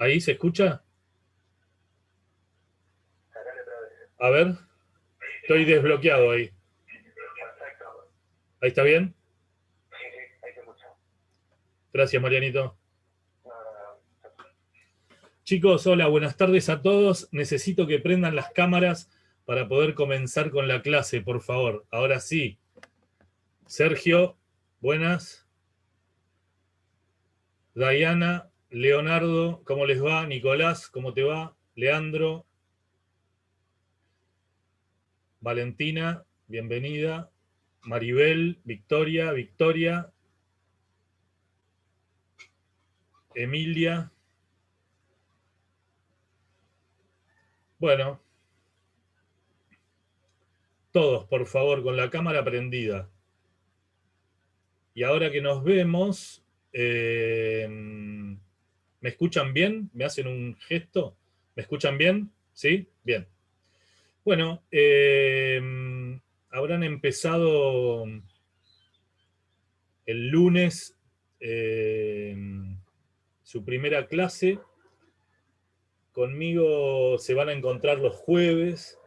¿Ahí se escucha? A ver, estoy desbloqueado ahí. ¿Ahí está bien? Gracias, Marianito. Chicos, hola, buenas tardes a todos. Necesito que prendan las cámaras para poder comenzar con la clase, por favor. Ahora sí. Sergio, buenas. Diana, Leonardo, ¿cómo les va? Nicolás, ¿cómo te va? Leandro, Valentina, bienvenida. Maribel, Victoria, Emilia. Bueno, todos, por favor, con la cámara prendida. Y ahora que nos vemos, ¿me escuchan bien? ¿Me hacen un gesto? ¿Me escuchan bien? ¿Sí? Bien. Bueno, habrán empezado el lunes su primera clase. Conmigo se van a encontrar los jueves.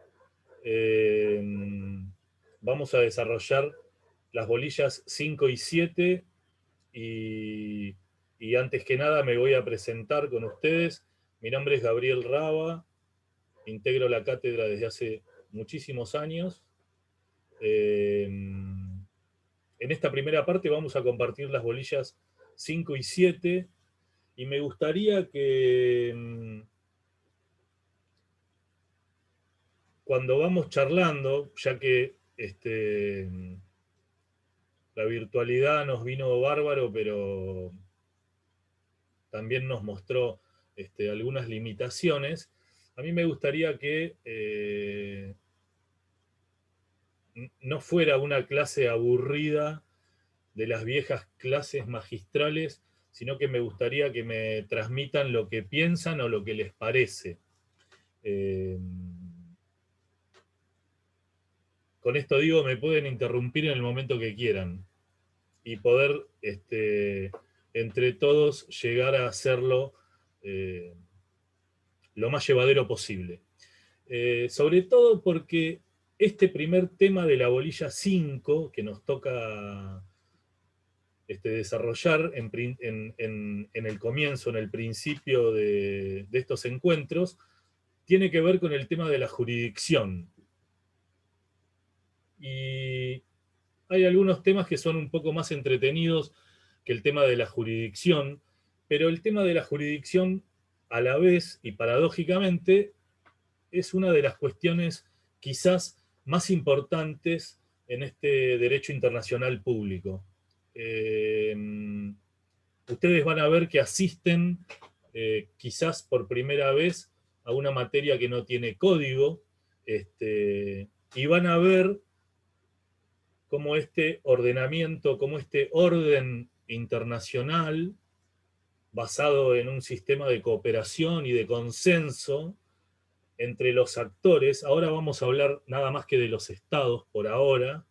Vamos a desarrollar las bolillas 5 y 7 y antes que nada me voy a presentar con ustedes. Mi nombre es Gabriel Raba, integro la cátedra desde hace muchísimos años. En esta primera parte vamos a compartir las bolillas 5 y 7 y me gustaría que cuando vamos charlando, ya que la virtualidad nos vino bárbaro, pero también nos mostró algunas limitaciones, a mí me gustaría que no fuera una clase aburrida de las viejas clases magistrales, sino que me gustaría que me transmitan lo que piensan o lo que les parece. Con esto digo, me pueden interrumpir en el momento que quieran y poder entre todos llegar a hacerlo lo más llevadero posible. Sobre todo porque este primer tema de la bolilla 5 que nos toca desarrollar en el comienzo, en el principio de estos encuentros, tiene que ver con el tema de la jurisdicción. Y hay algunos temas que son un poco más entretenidos que el tema de la jurisdicción, pero el tema de la jurisdicción a la vez y paradójicamente es una de las cuestiones quizás más importantes en este derecho internacional público. Ustedes van a ver que asisten quizás por primera vez a una materia que no tiene código, y van a ver cómo este ordenamiento, cómo este orden internacional basado en un sistema de cooperación y de consenso entre los actores, ahora vamos a hablar nada más que de los estados por ahora,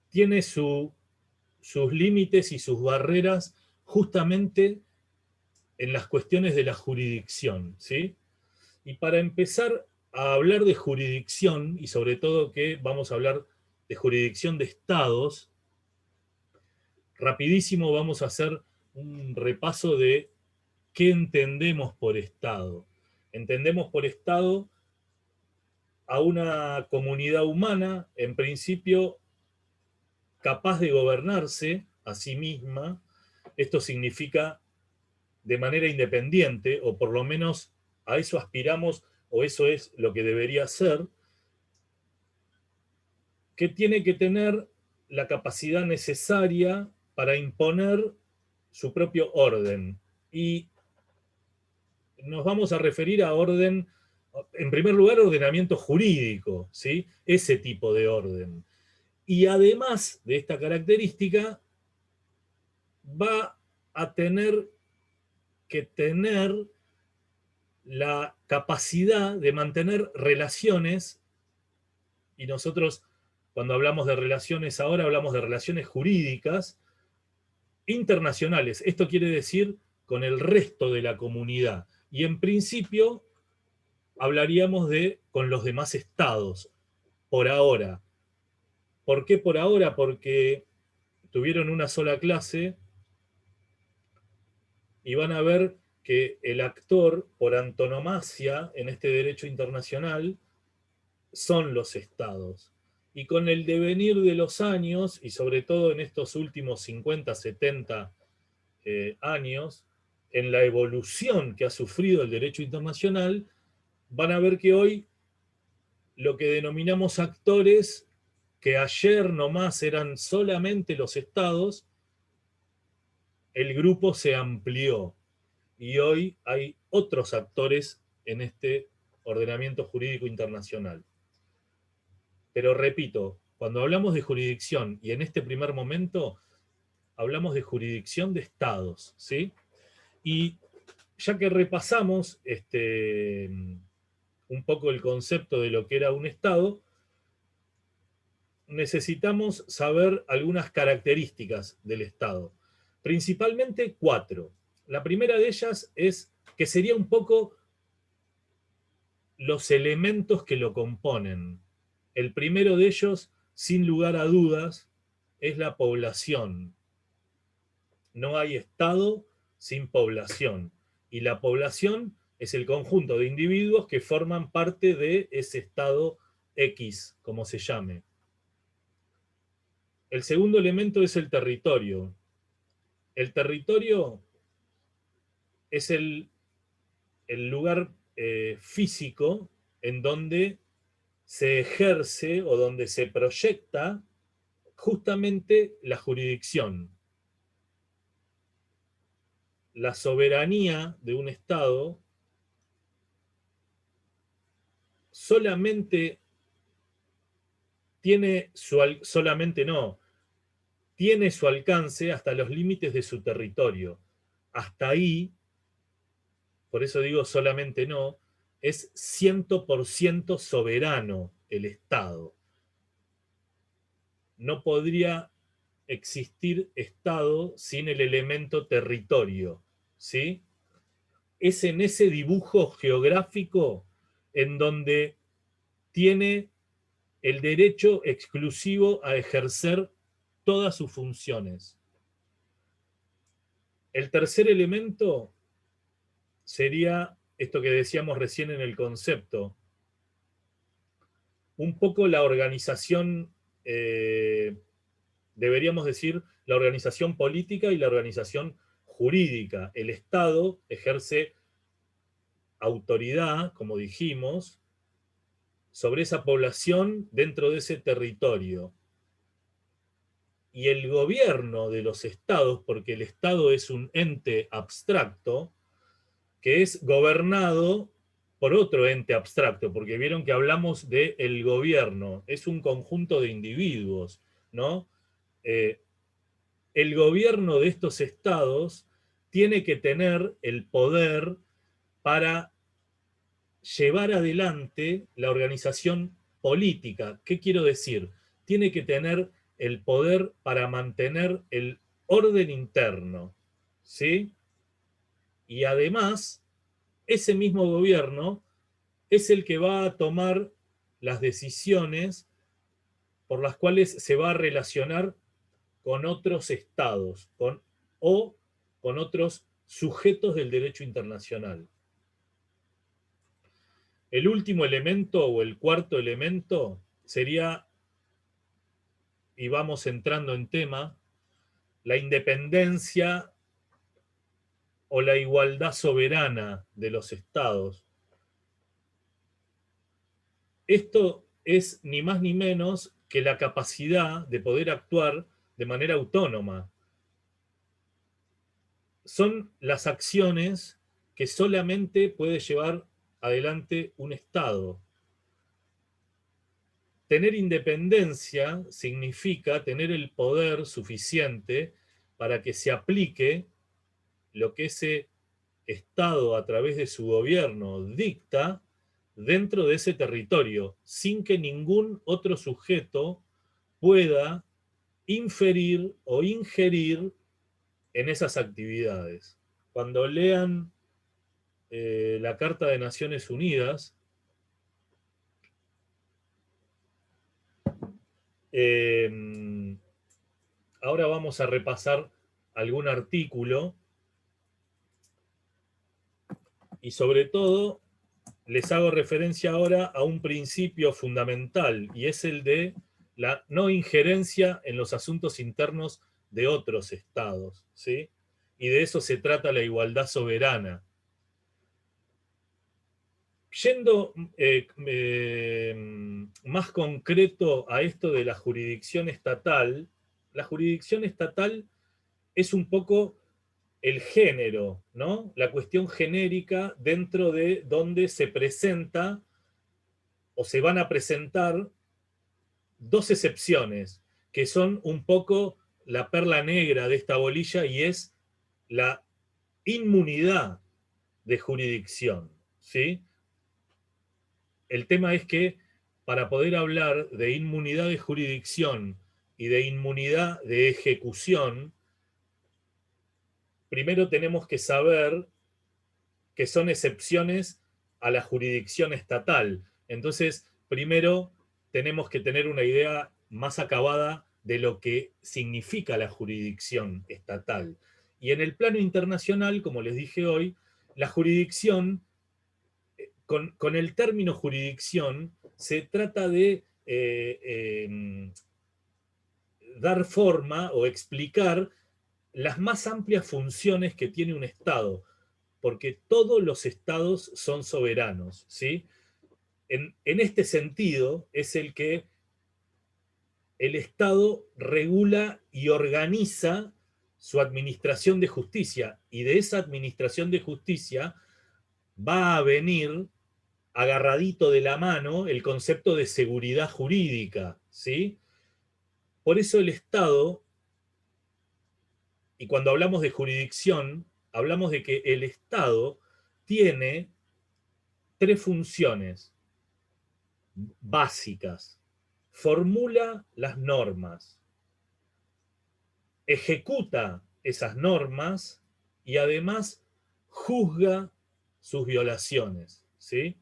tiene sus límites y sus barreras justamente en las cuestiones de la jurisdicción, ¿sí? Y para empezar a hablar de jurisdicción, y sobre todo que vamos a hablar de jurisdicción de estados, rapidísimo vamos a hacer un repaso de qué entendemos por estado. Entendemos por estado a una comunidad humana, en principio, capaz de gobernarse a sí misma. Esto significa de manera independiente, o por lo menos a eso aspiramos, o eso es lo que debería ser, que tiene que tener la capacidad necesaria para imponer su propio orden. Y nos vamos a referir a orden, en primer lugar, ordenamiento jurídico, ¿sí? Ese tipo de orden. Y además de esta característica, va a tener que tener la capacidad de mantener relaciones, y nosotros cuando hablamos de relaciones ahora hablamos de relaciones jurídicas internacionales. Esto quiere decir con el resto de la comunidad. Y en principio hablaríamos de con los demás estados, por ahora. ¿Por qué por ahora? Porque tuvieron una sola clase y van a ver que el actor por antonomasia en este derecho internacional son los estados. Y con el devenir de los años, y sobre todo en estos últimos 50, 70 años, en la evolución que ha sufrido el derecho internacional, van a ver que hoy lo que denominamos actores, que ayer nomás eran solamente los estados, el grupo se amplió y hoy hay otros actores en este ordenamiento jurídico internacional. Pero repito, cuando hablamos de jurisdicción, y en este primer momento hablamos de jurisdicción de estados, ¿sí? Y ya que repasamos un poco el concepto de lo que era un estado, necesitamos saber algunas características del estado. Principalmente 4. La primera de ellas es que sería un poco los elementos que lo componen. El primero de ellos, sin lugar a dudas, es la población. No hay estado sin población. Y la población es el conjunto de individuos que forman parte de ese estado X, como se llame. El segundo elemento es el territorio. El territorio es el lugar físico en donde se ejerce o donde se proyecta justamente la jurisdicción. La soberanía de un Estado solamente tiene su alcance hasta los límites de su territorio. Hasta ahí, por eso digo solamente no, es 100% soberano el Estado. No podría existir Estado sin el elemento territorio, ¿sí? Es en ese dibujo geográfico en donde tiene el derecho exclusivo a ejercer todas sus funciones. El tercer elemento sería esto que decíamos recién en el concepto, un poco la organización, deberíamos decir, la organización política y la organización jurídica. El Estado ejerce autoridad, como dijimos, sobre esa población dentro de ese territorio. Y el gobierno de los estados, porque el Estado es un ente abstracto, que es gobernado por otro ente abstracto, porque vieron que hablamos de el gobierno, es un conjunto de individuos, ¿no? El gobierno de estos estados tiene que tener el poder para llevar adelante la organización política. ¿Qué quiero decir? Tiene que tener el poder para mantener el orden interno, ¿sí? Y además, ese mismo gobierno es el que va a tomar las decisiones por las cuales se va a relacionar con otros estados o con otros sujetos del derecho internacional. El último elemento o el cuarto elemento sería, y vamos entrando en tema, la independencia o la igualdad soberana de los estados. Esto es ni más ni menos que la capacidad de poder actuar de manera autónoma. Son las acciones que solamente puede llevar adelante un Estado. Tener independencia significa tener el poder suficiente para que se aplique lo que ese Estado a través de su gobierno dicta dentro de ese territorio, sin que ningún otro sujeto pueda inferir o ingerir en esas actividades. cuando lean la Carta de Naciones Unidas, ahora vamos a repasar algún artículo y sobre todo les hago referencia ahora a un principio fundamental y es el de la no injerencia en los asuntos internos de otros estados, ¿sí? Y de eso se trata la igualdad soberana. Yendo más concreto a esto de la jurisdicción estatal es un poco el género, ¿no? La cuestión genérica dentro de donde se presenta o se van a presentar dos excepciones, que son un poco la perla negra de esta bolilla y es la inmunidad de jurisdicción, ¿sí? El tema es que para poder hablar de inmunidad de jurisdicción y de inmunidad de ejecución, primero tenemos que saber que son excepciones a la jurisdicción estatal. Entonces, primero tenemos que tener una idea más acabada de lo que significa la jurisdicción estatal. Y en el plano internacional, como les dije hoy, la jurisdicción, con el término jurisdicción, se trata de dar forma o explicar las más amplias funciones que tiene un Estado, porque todos los estados son soberanos, ¿sí? En este sentido es el que el Estado regula y organiza su administración de justicia, y de esa administración de justicia va a venir agarradito de la mano el concepto de seguridad jurídica, ¿sí? Por eso el Estado, y cuando hablamos de jurisdicción, hablamos de que el Estado tiene tres funciones básicas. Formula las normas, ejecuta esas normas y además juzga sus violaciones, ¿sí?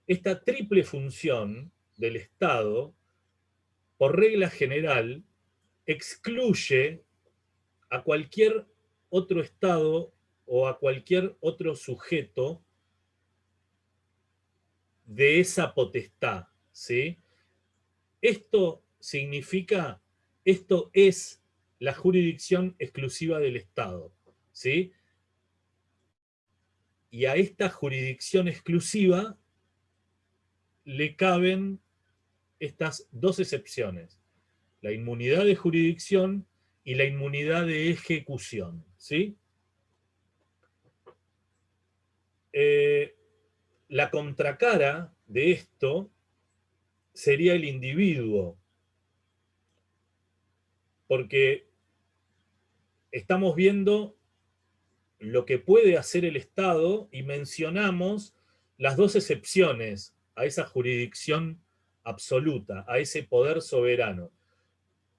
Esta triple función del Estado, por regla general, excluye a cualquier otro Estado o a cualquier otro sujeto de esa potestad, ¿sí? Esto significa, esto es la jurisdicción exclusiva del Estado, ¿sí? Y a esta jurisdicción exclusiva le caben estas dos excepciones, la inmunidad de jurisdicción y la inmunidad de ejecución, ¿sí? La contracara de esto sería el individuo, porque estamos viendo lo que puede hacer el Estado y mencionamos las dos excepciones a esa jurisdicción absoluta, a ese poder soberano.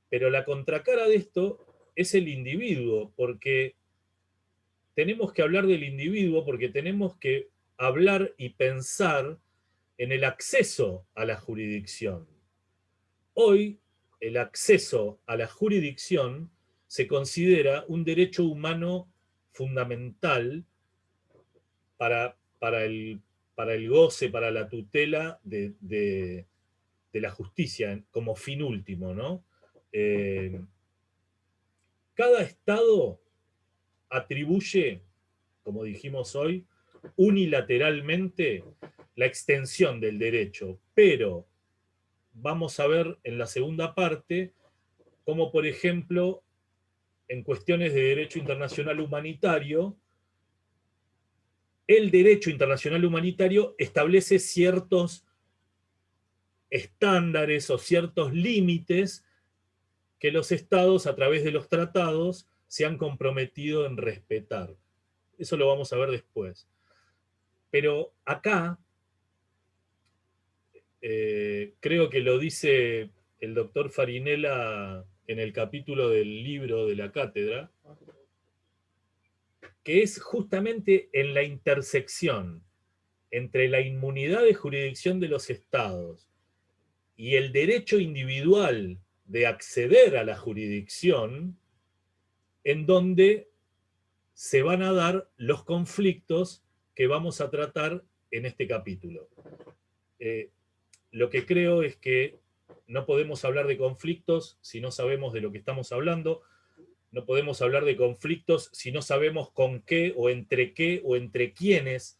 Pero la contracara de esto es el individuo, porque tenemos que hablar del individuo, porque tenemos que hablar y pensar en el acceso a la jurisdicción. Hoy, el acceso a la jurisdicción se considera un derecho humano fundamental para el goce, para la tutela de la justicia como fin último, ¿no? Cada Estado atribuye, como dijimos hoy, unilateralmente la extensión del derecho, pero vamos a ver en la segunda parte cómo, por ejemplo, en cuestiones de derecho internacional humanitario, el derecho internacional humanitario establece ciertos estándares o ciertos límites que los estados, a través de los tratados, se han comprometido en respetar. Eso lo vamos a ver después. Pero acá, creo que lo dice el doctor Farinella en el capítulo del libro de la cátedra, que es justamente en la intersección entre la inmunidad de jurisdicción de los estados y el derecho individual de acceder a la jurisdicción, en donde se van a dar los conflictos que vamos a tratar en este capítulo. Lo que creo es que no podemos hablar de conflictos si no sabemos de lo que estamos hablando, no podemos hablar de conflictos si no sabemos con qué o entre quiénes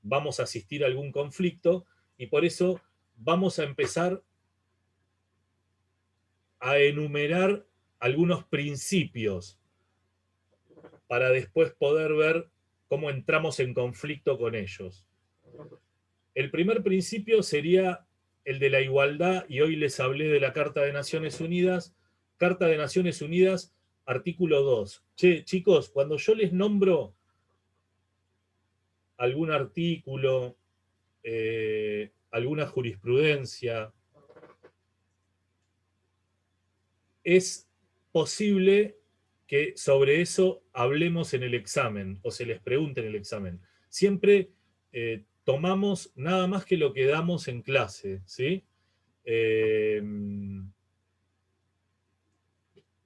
vamos a asistir a algún conflicto, y por eso vamos a empezar a enumerar algunos principios para después poder ver cómo entramos en conflicto con ellos. El primer principio sería el de la igualdad, y hoy les hablé de la Carta de Naciones Unidas. Carta de Naciones Unidas, artículo 2. Che, chicos, cuando yo les nombro algún artículo, alguna jurisprudencia, es posible que sobre eso hablemos en el examen o se les pregunte en el examen. Siempre tomamos nada más que lo que damos en clase, ¿sí?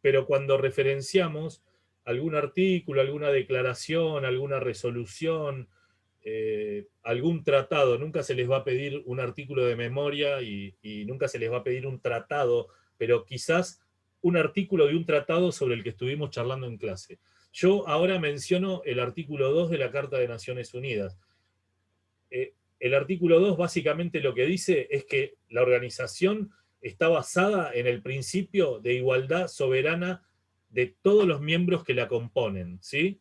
Pero cuando referenciamos algún artículo, alguna declaración, alguna resolución, algún tratado, nunca se les va a pedir un artículo de memoria y nunca se les va a pedir un tratado, pero quizás un artículo de un tratado sobre el que estuvimos charlando en clase. Yo ahora menciono el artículo 2 de la Carta de Naciones Unidas. El artículo 2 básicamente lo que dice es que la organización está basada en el principio de igualdad soberana de todos los miembros que la componen, ¿sí?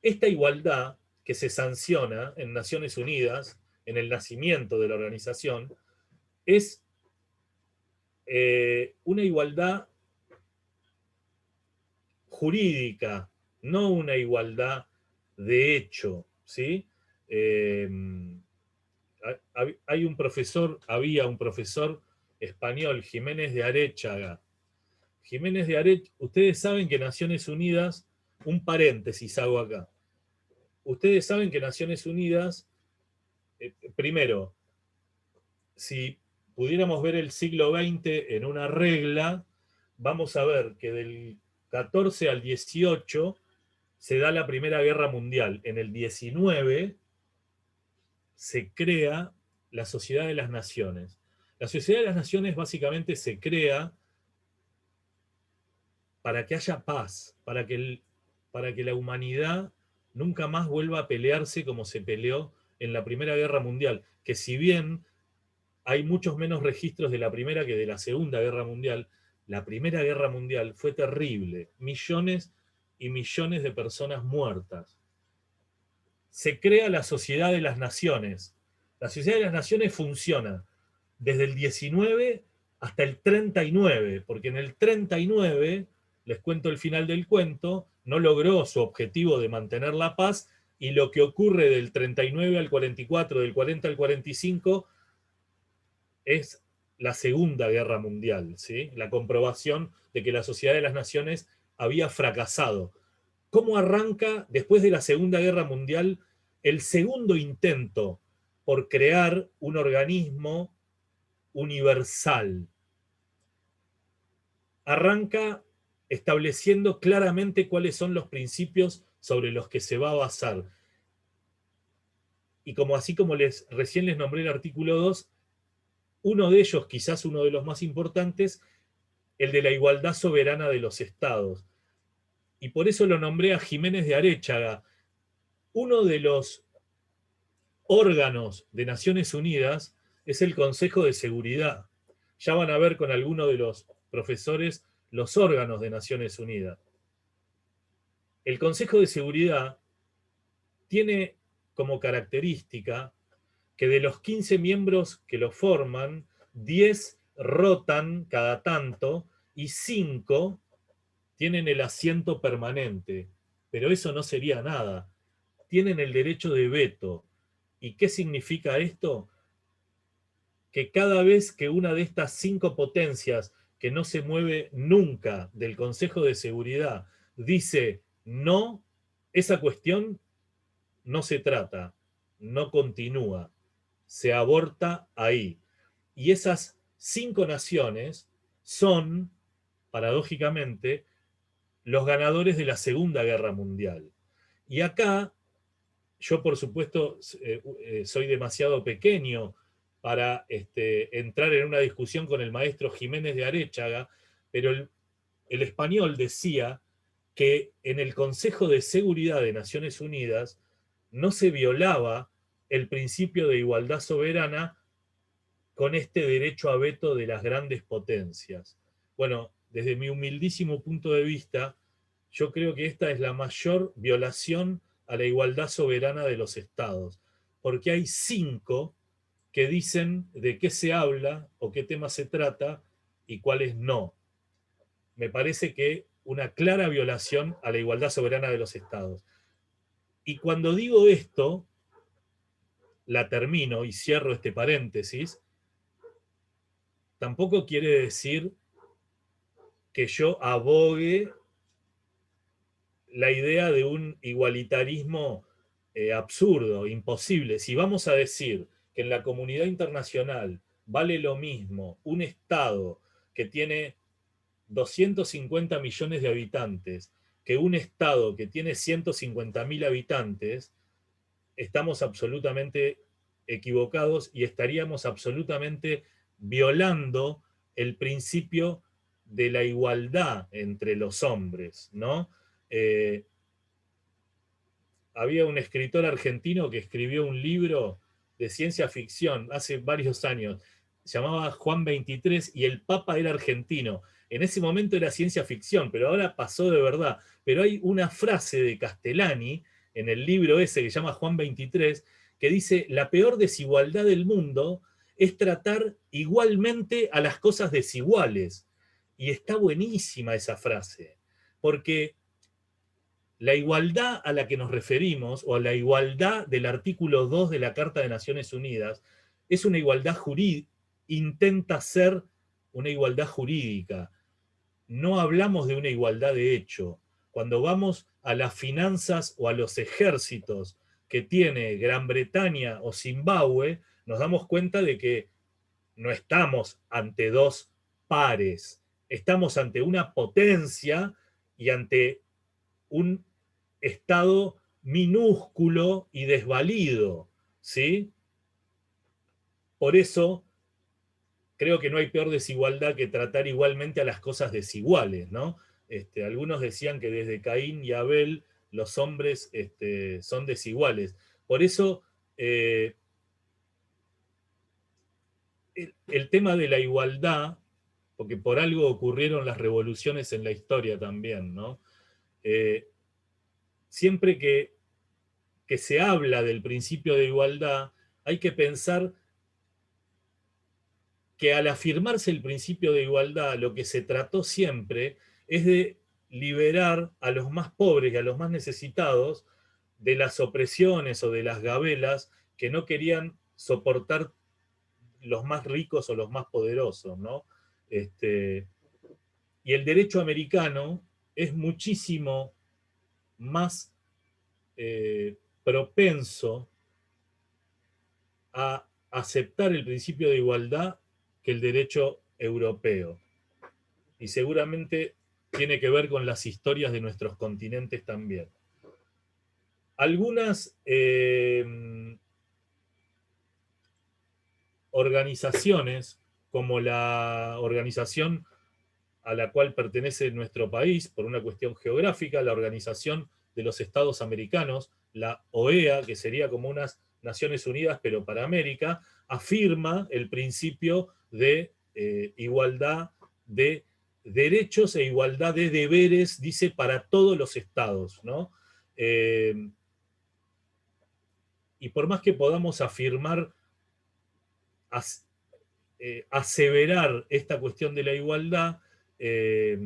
Esta igualdad que se sanciona en Naciones Unidas, en el nacimiento de la organización, es una igualdad jurídica, no una igualdad de hecho, ¿sí? Había un profesor español, Jiménez de Aréchaga. Jiménez de Aréchaga, ustedes saben que Naciones Unidas, un paréntesis hago acá, ustedes saben que Naciones Unidas, primero, si pudiéramos ver el siglo XX en una regla, vamos a ver que del 14 al 18 se da la Primera Guerra Mundial. En el 19 se crea la Sociedad de las Naciones. La Sociedad de las Naciones básicamente se crea para que haya paz, para que la humanidad nunca más vuelva a pelearse como se peleó en la Primera Guerra Mundial, que si bien hay muchos menos registros de la Primera que de la Segunda Guerra Mundial, la Primera Guerra Mundial fue terrible, millones y millones de personas muertas. Se crea la Sociedad de las Naciones. La Sociedad de las Naciones funciona desde el 19 hasta el 39, porque en el 39, les cuento el final del cuento, no logró su objetivo de mantener la paz, y lo que ocurre del 39 al 44, del 40 al 45, es la Segunda Guerra Mundial, ¿sí? La comprobación de que la Sociedad de las Naciones había fracasado. ¿Cómo arranca, después de la Segunda Guerra Mundial, el segundo intento por crear un organismo universal? Arranca estableciendo claramente cuáles son los principios sobre los que se va a basar. Y así como recién les nombré el artículo 2, uno de ellos, quizás uno de los más importantes, el de la igualdad soberana de los estados. Y por eso lo nombré a Jiménez de Aréchaga. Uno de los órganos de Naciones Unidas es el Consejo de Seguridad. Ya van a ver con alguno de los profesores los órganos de Naciones Unidas. El Consejo de Seguridad tiene como característica que de los 15 miembros que lo forman, 10 rotan cada tanto y 5 tienen el asiento permanente. Pero eso no sería nada. Tienen el derecho de veto. ¿Y qué significa esto? Que cada vez que una de estas 5 potencias que no se mueve nunca del Consejo de Seguridad dice no, esa cuestión no se trata, no continúa, se aborta ahí. Y esas 5 naciones son, paradójicamente, los ganadores de la Segunda Guerra Mundial. Y acá, yo por supuesto soy demasiado pequeño para entrar en una discusión con el maestro Jiménez de Aréchaga, pero el español decía que en el Consejo de Seguridad de Naciones Unidas no se violaba el principio de igualdad soberana con este derecho a veto de las grandes potencias. Bueno, desde mi humildísimo punto de vista, yo creo que esta es la mayor violación a la igualdad soberana de los estados, porque hay 5 que dicen de qué se habla o qué tema se trata y cuáles no. Me parece que una clara violación a la igualdad soberana de los estados. Y cuando digo esto, la termino y cierro este paréntesis, tampoco quiere decir que yo abogue la idea de un igualitarismo absurdo, imposible. Si vamos a decir que en la comunidad internacional vale lo mismo un Estado que tiene 250 millones de habitantes que un Estado que tiene 150.000 habitantes, estamos absolutamente equivocados y estaríamos absolutamente violando el principio de la igualdad entre los hombres, ¿no? Eh, Había un escritor argentino que escribió un libro de ciencia ficción hace varios años, se llamaba Juan 23 y el Papa era argentino. En ese momento era ciencia ficción, pero ahora pasó de verdad. Pero hay una frase de Castellani en el libro ese que se llama Juan 23 que dice, la peor desigualdad del mundo es tratar igualmente a las cosas desiguales. Y está buenísima esa frase, porque la igualdad a la que nos referimos, o a la igualdad del artículo 2 de la Carta de Naciones Unidas, es una igualdad jurídica, intenta ser una igualdad jurídica. No hablamos de una igualdad de hecho. Cuando vamos a las finanzas o a los ejércitos que tiene Gran Bretaña o Zimbabue, nos damos cuenta de que no estamos ante 2 pares, estamos ante una potencia y ante un estado minúsculo y desvalido, ¿sí? Por eso creo que no hay peor desigualdad que tratar igualmente a las cosas desiguales, ¿no? Algunos decían que desde Caín y Abel los hombres son desiguales. Por eso el tema de la igualdad, porque por algo ocurrieron las revoluciones en la historia también, ¿no? Eh, Siempre que se habla del principio de igualdad, hay que pensar que al afirmarse el principio de igualdad, lo que se trató siempre es de liberar a los más pobres y a los más necesitados de las opresiones o de las gabelas que no querían soportar los más ricos o los más poderosos, ¿no? Y el derecho americano es muchísimo más propenso a aceptar el principio de igualdad que el derecho europeo. Y seguramente tiene que ver con las historias de nuestros continentes también. Algunas organizaciones, como la organización a la cual pertenece nuestro país por una cuestión geográfica, la Organización de los Estados Americanos, la OEA, que sería como unas Naciones Unidas pero para América, afirma el principio de igualdad de derechos e igualdad de deberes, dice, para todos los estados, ¿no? Y por más que podamos afirmar, aseverar esta cuestión de la igualdad, eh,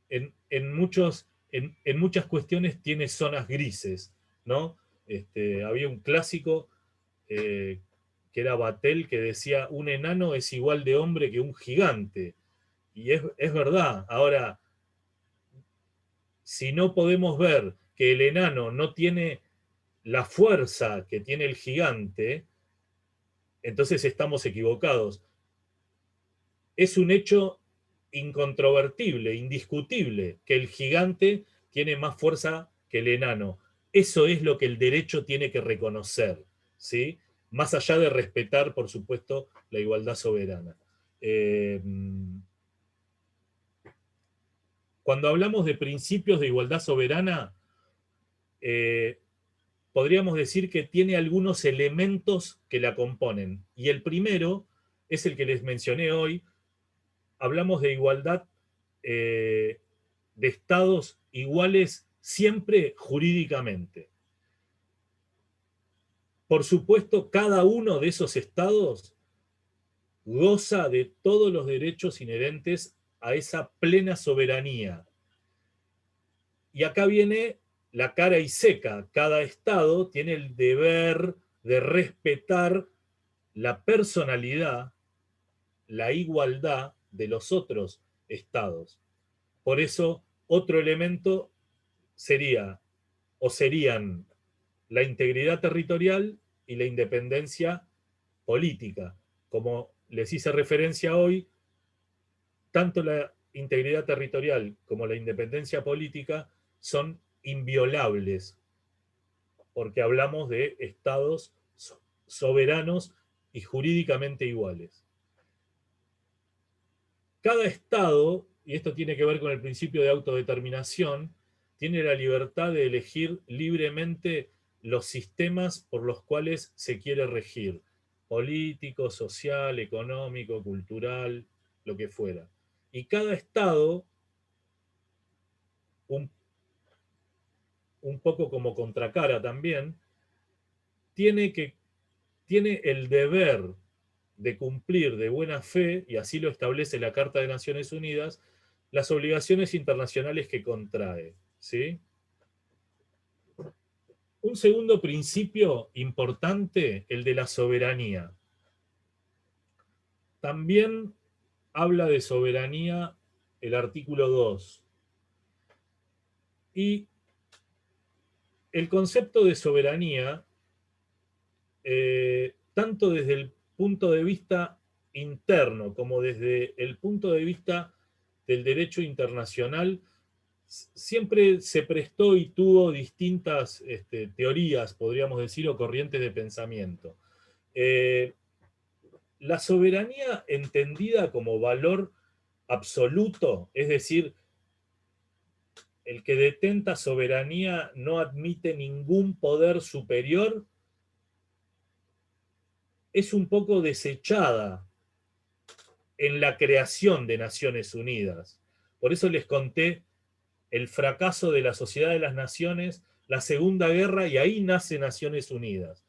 en muchas cuestiones tiene zonas grises, ¿no? Había un clásico que era Batel que decía, un enano es igual de hombre que un gigante. Y es verdad. Ahora, si no podemos ver que el enano no tiene la fuerza que tiene el gigante, entonces estamos equivocados. Es un hecho incontrovertible, indiscutible, que el gigante tiene más fuerza que el enano. Eso es lo que el derecho tiene que reconocer, ¿sí? Más allá de respetar, por supuesto, la igualdad soberana. Cuando hablamos de principios de igualdad soberana, eh, podríamos decir que tiene algunos elementos que la componen. Y el primero es el que les mencioné hoy. Hablamos de igualdad de estados iguales siempre jurídicamente. Por supuesto, cada uno de esos estados goza de todos los derechos inherentes a esa plena soberanía. Y acá viene la cara y seca. Cada estado tiene el deber de respetar la personalidad, la igualdad de los otros estados. Por eso, otro elemento sería o serían la integridad territorial y la independencia política. Como les hice referencia hoy, tanto la integridad territorial como la independencia política son inviolables, porque hablamos de estados soberanos y jurídicamente iguales. Cada estado, y esto tiene que ver con el principio de autodeterminación, tiene la libertad de elegir libremente los sistemas por los cuales se quiere regir, político, social, económico, cultural, lo que fuera. Y cada estado, un, un poco como contracara también, tiene, tiene el deber de cumplir de buena fe, y así lo establece la Carta de Naciones Unidas, las obligaciones internacionales que contrae, ¿sí? Un segundo principio importante, el de la soberanía. También habla de soberanía el artículo 2. Y el concepto de soberanía, tanto desde el punto de vista interno como desde el punto de vista del derecho internacional, siempre se prestó y tuvo distintas teorías, podríamos decir, o corrientes de pensamiento. La soberanía entendida como valor absoluto, es decir, el que detenta soberanía no admite ningún poder superior, es un poco desechada en la creación de Naciones Unidas. Por eso les conté el fracaso de la Sociedad de las Naciones, la Segunda Guerra, y ahí nace Naciones Unidas.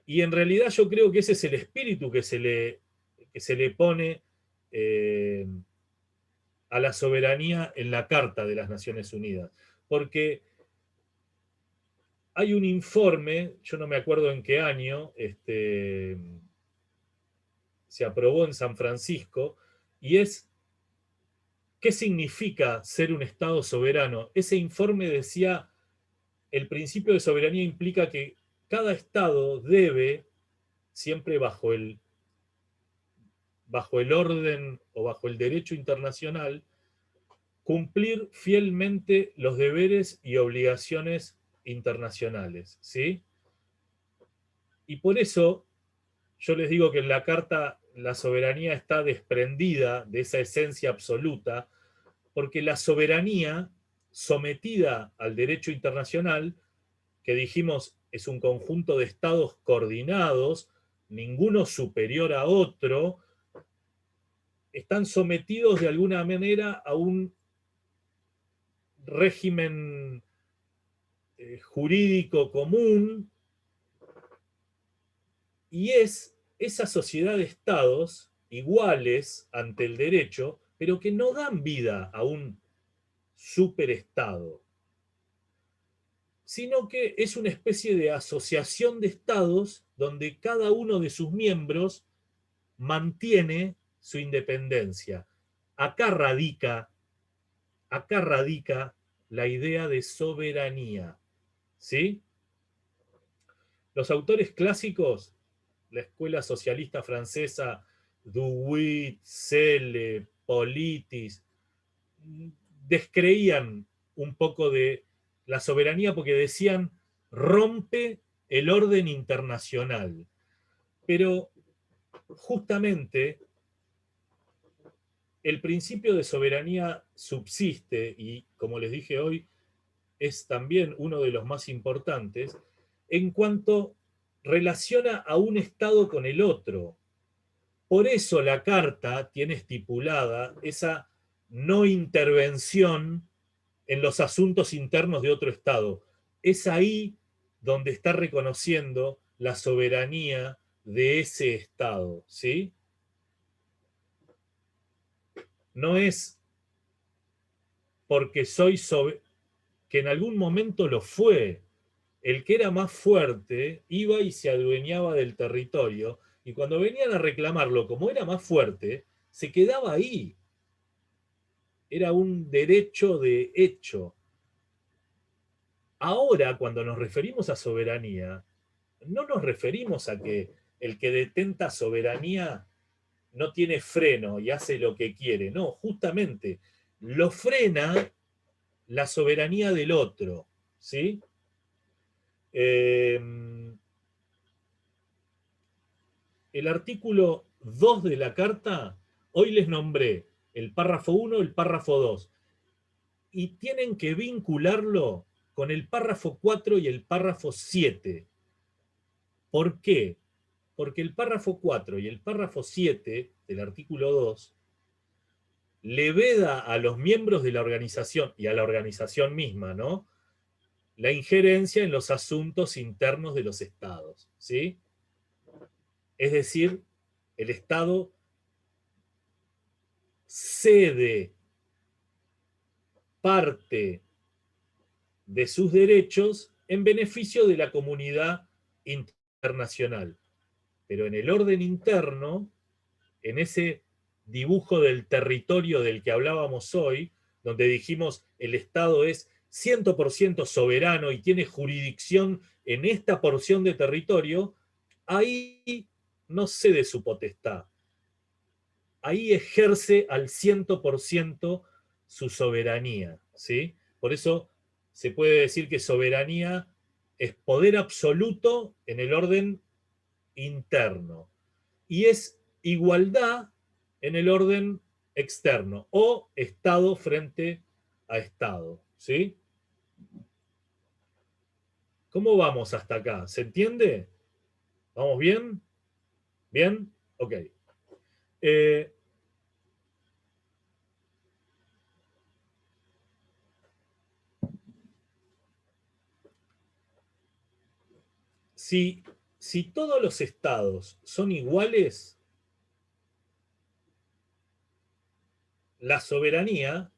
Y en realidad yo creo que ese es el espíritu que se le pone a la soberanía en la Carta de las Naciones Unidas. Porque hay un informe, yo no me acuerdo en qué año, se aprobó en San Francisco, y es ¿qué significa ser un Estado soberano? Ese informe decía, el principio de soberanía implica que cada Estado debe, siempre bajo el orden o bajo el derecho internacional, cumplir fielmente los deberes y obligaciones internacionales, ¿sí? Y por eso yo les digo que en la Carta la soberanía está desprendida de esa esencia absoluta, porque la soberanía sometida al derecho internacional, que dijimos es un conjunto de estados coordinados, ninguno superior a otro, están sometidos de alguna manera a un régimen jurídico común, y es esa sociedad de estados iguales ante el derecho, pero que no dan vida a un superestado, sino que es una especie de asociación de estados donde cada uno de sus miembros mantiene su independencia. Acá radica acá radica la idea de soberanía, ¿sí? Los autores clásicos, la escuela socialista francesa, Duguit, Selle, Politis, descreían un poco de la soberanía porque decían rompe el orden internacional. Pero justamente el principio de soberanía subsiste y, como les dije hoy, es también uno de los más importantes en cuanto relaciona a un Estado con el otro. Por eso la Carta tiene estipulada esa no intervención en los asuntos internos de otro Estado. Es ahí donde está reconociendo la soberanía de ese Estado, ¿sí? No es porque que en algún momento lo fue. El que era más fuerte iba y se adueñaba del territorio, y cuando venían a reclamarlo, como era más fuerte, se quedaba ahí. Era un derecho de hecho. Ahora, cuando nos referimos a soberanía, no nos referimos a que el que detenta soberanía no tiene freno y hace lo que quiere. No, justamente lo frena la soberanía del otro, ¿sí? El artículo 2 de la Carta, hoy les nombré el párrafo 1, el párrafo 2, y tienen que vincularlo con el párrafo 4 y el párrafo 7. ¿Por qué? Porque el párrafo 4 y el párrafo 7 del artículo 2 le veda a los miembros de la organización y a la organización misma, ¿no?, la injerencia en los asuntos internos de los estados, ¿sí? Es decir, el Estado cede parte de sus derechos en beneficio de la comunidad internacional. Pero en el orden interno, en ese dibujo del territorio del que hablábamos hoy, donde dijimos el Estado es 100% soberano y tiene jurisdicción en esta porción de territorio, ahí no cede su potestad. Ahí ejerce al 100% su soberanía, ¿sí? Por eso se puede decir que soberanía es poder absoluto en el orden interno y es igualdad en el orden externo o Estado frente a Estado, ¿sí? ¿Cómo vamos hasta acá? ¿Se entiende? ¿Vamos bien? ¿Bien? Ok. Eh, si, si todos los estados son iguales, la soberanía,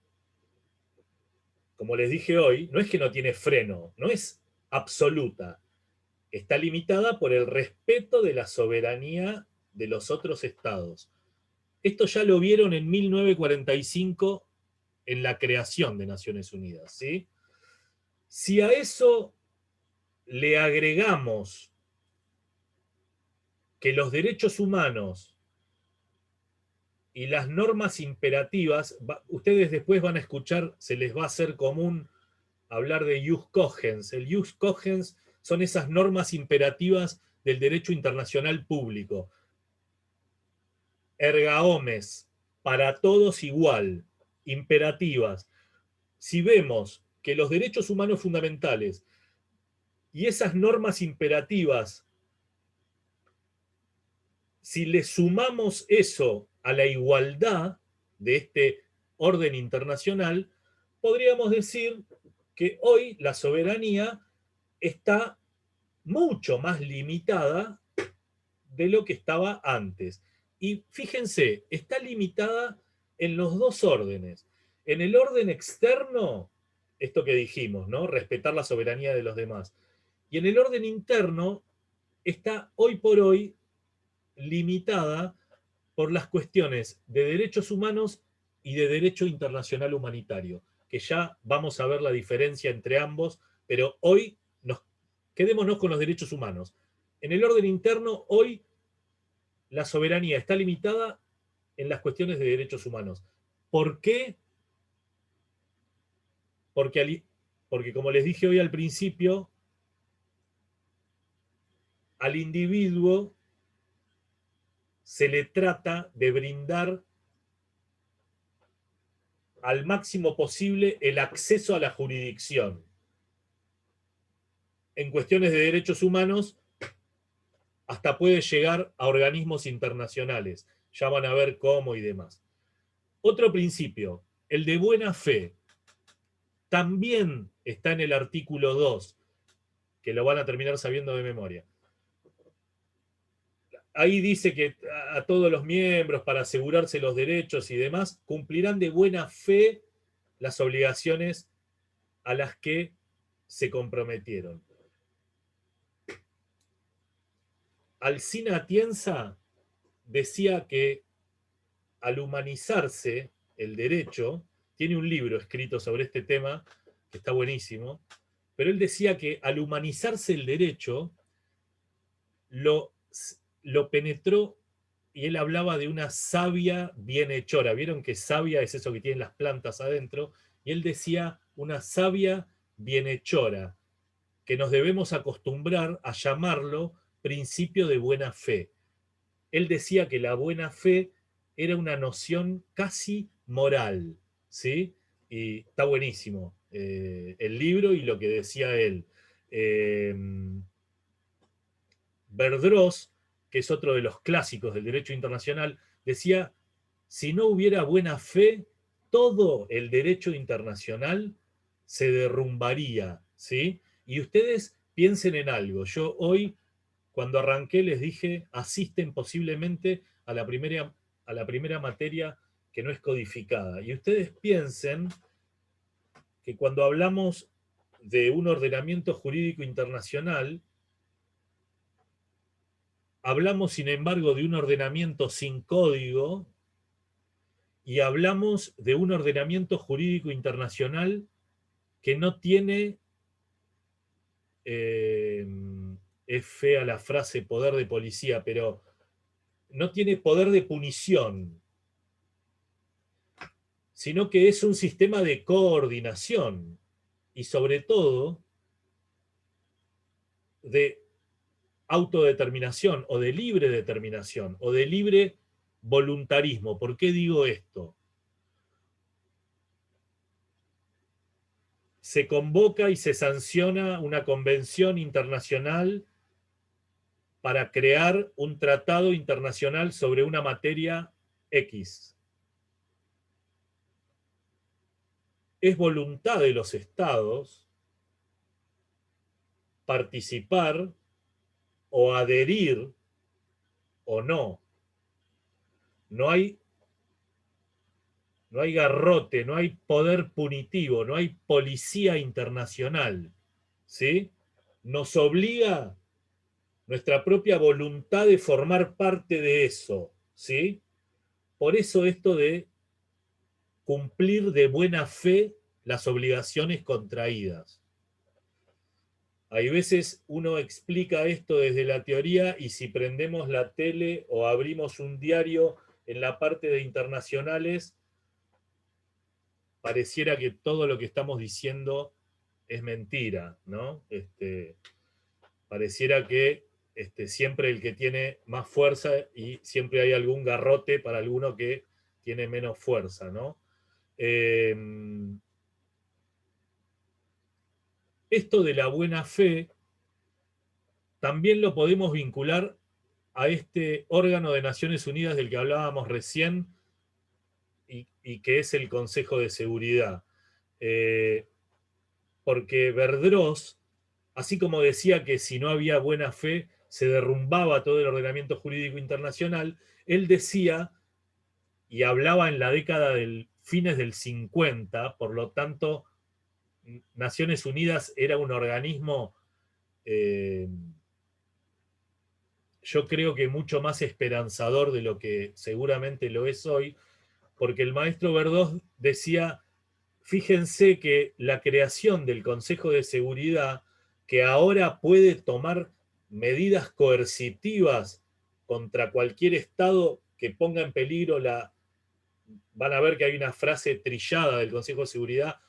como les dije hoy, no es que no tiene freno, no es absoluta, está limitada por el respeto de la soberanía de los otros estados. Esto ya lo vieron en 1945 en la creación de Naciones Unidas, ¿sí? Si a eso le agregamos que los derechos humanos y las normas imperativas, ustedes después van a escuchar, se les va a hacer común hablar de jus cogens. El jus cogens son esas normas imperativas del derecho internacional público. Erga omnes, para todos igual, imperativas. Si vemos que los derechos humanos fundamentales y esas normas imperativas, si le sumamos eso a la igualdad de este orden internacional, podríamos decir que hoy la soberanía está mucho más limitada de lo que estaba antes. Y fíjense, está limitada en los dos órdenes. En el orden externo, esto que dijimos, ¿no? Respetar la soberanía de los demás. Y en el orden interno, está hoy por hoy limitada por las cuestiones de derechos humanos y de derecho internacional humanitario. que ya vamos a ver la diferencia entre ambos, pero hoy quedémonos con los derechos humanos. En el orden interno, hoy la soberanía está limitada en las cuestiones de derechos humanos. ¿Por qué? Porque como les dije hoy al principio, al individuo se le trata de brindar al máximo posible el acceso a la jurisdicción. En cuestiones de derechos humanos, hasta puede llegar a organismos internacionales. Ya van a ver cómo y demás. Otro principio, el de buena fe, también está en el artículo 2, que lo van a terminar sabiendo de memoria. Ahí dice que a todos los miembros, para asegurarse los derechos y demás, cumplirán de buena fe las obligaciones a las que se comprometieron. Alcina Atienza decía que al humanizarse el derecho, tiene un libro escrito sobre este tema, que está buenísimo, pero él decía que al humanizarse el derecho, lo penetró, y él hablaba de una savia bienhechora. Vieron que savia es eso que tienen las plantas adentro, y él decía una savia bienhechora, que nos debemos acostumbrar a llamarlo principio de buena fe. Él decía que la buena fe era una noción casi moral, ¿sí? Y está buenísimo el libro y lo que decía él. Verdross, que es otro de los clásicos del derecho internacional, decía, si no hubiera buena fe, todo el derecho internacional se derrumbaría, ¿sí? Y ustedes piensen en algo. Yo hoy, cuando arranqué, les dije, asisten posiblemente a la primera materia que no es codificada. Y ustedes piensen que cuando hablamos de un ordenamiento jurídico internacional, hablamos, sin embargo, de un ordenamiento sin código y hablamos de un ordenamiento jurídico internacional que no tiene, es fea la frase poder de policía, pero no tiene poder de punición, sino que es un sistema de coordinación y sobre todo de autodeterminación o de libre determinación o de libre voluntarismo. ¿Por qué digo esto? Se convoca y se sanciona una convención internacional para crear un tratado internacional sobre una materia X. Es voluntad de los estados participar o adherir o no. No hay garrote, no hay poder punitivo, no hay policía internacional, ¿sí? Nos obliga nuestra propia voluntad de formar parte de eso, ¿sí? Por eso esto de cumplir de buena fe las obligaciones contraídas. Hay veces uno explica esto desde la teoría y si prendemos la tele o abrimos un diario en la parte de internacionales, pareciera que todo lo que estamos diciendo es mentira, ¿no? Pareciera que siempre el que tiene más fuerza y siempre hay algún garrote para alguno que tiene menos fuerza, ¿no? Esto de la buena fe también lo podemos vincular a este órgano de Naciones Unidas del que hablábamos recién y que es el Consejo de Seguridad. Porque Verdross, así como decía que si no había buena fe se derrumbaba todo el ordenamiento jurídico internacional, él decía y hablaba en la década del fines del 50, por lo tanto, Naciones Unidas era un organismo, yo creo que mucho más esperanzador de lo que seguramente lo es hoy, porque el maestro Verdós decía, fíjense que la creación del Consejo de Seguridad, que ahora puede tomar medidas coercitivas contra cualquier Estado que ponga en peligro la... Van a ver que hay una frase trillada del Consejo de Seguridad: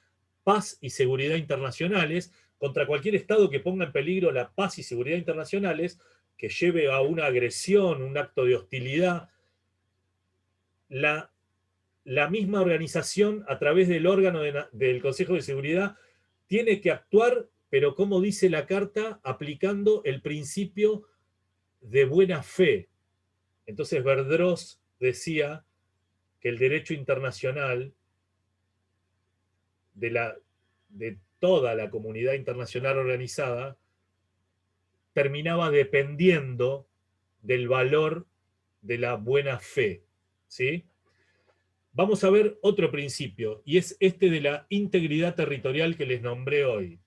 paz y seguridad internacionales, contra cualquier Estado que ponga en peligro la paz y seguridad internacionales, que lleve a una agresión, un acto de hostilidad. La misma organización, a través del órgano del Consejo de Seguridad, tiene que actuar, pero como dice la Carta, aplicando el principio de buena fe. Entonces Verdross decía que el derecho internacional de toda la comunidad internacional organizada terminaba dependiendo del valor de la buena fe, ¿sí? Vamos a ver otro principio, y es este de la integridad territorial que les nombré hoy.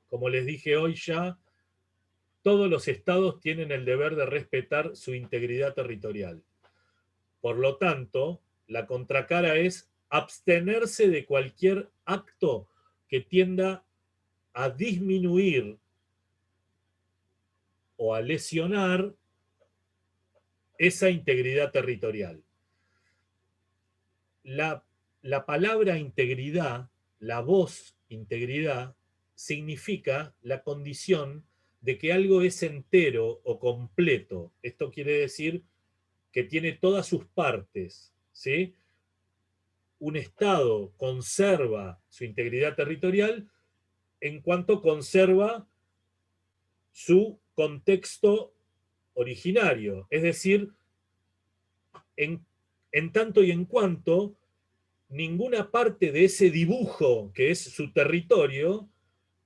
Como les dije hoy ya, todos los estados tienen el deber de respetar su integridad territorial. Por lo tanto, la contracara es abstenerse de cualquier acto que tienda a disminuir o a lesionar esa integridad territorial. La palabra integridad, la voz integridad, significa la condición de que algo es entero o completo. Esto quiere decir que tiene todas sus partes, ¿sí? Un Estado conserva su integridad territorial en cuanto conserva su contexto originario, es decir, en tanto y en cuanto ninguna parte de ese dibujo que es su territorio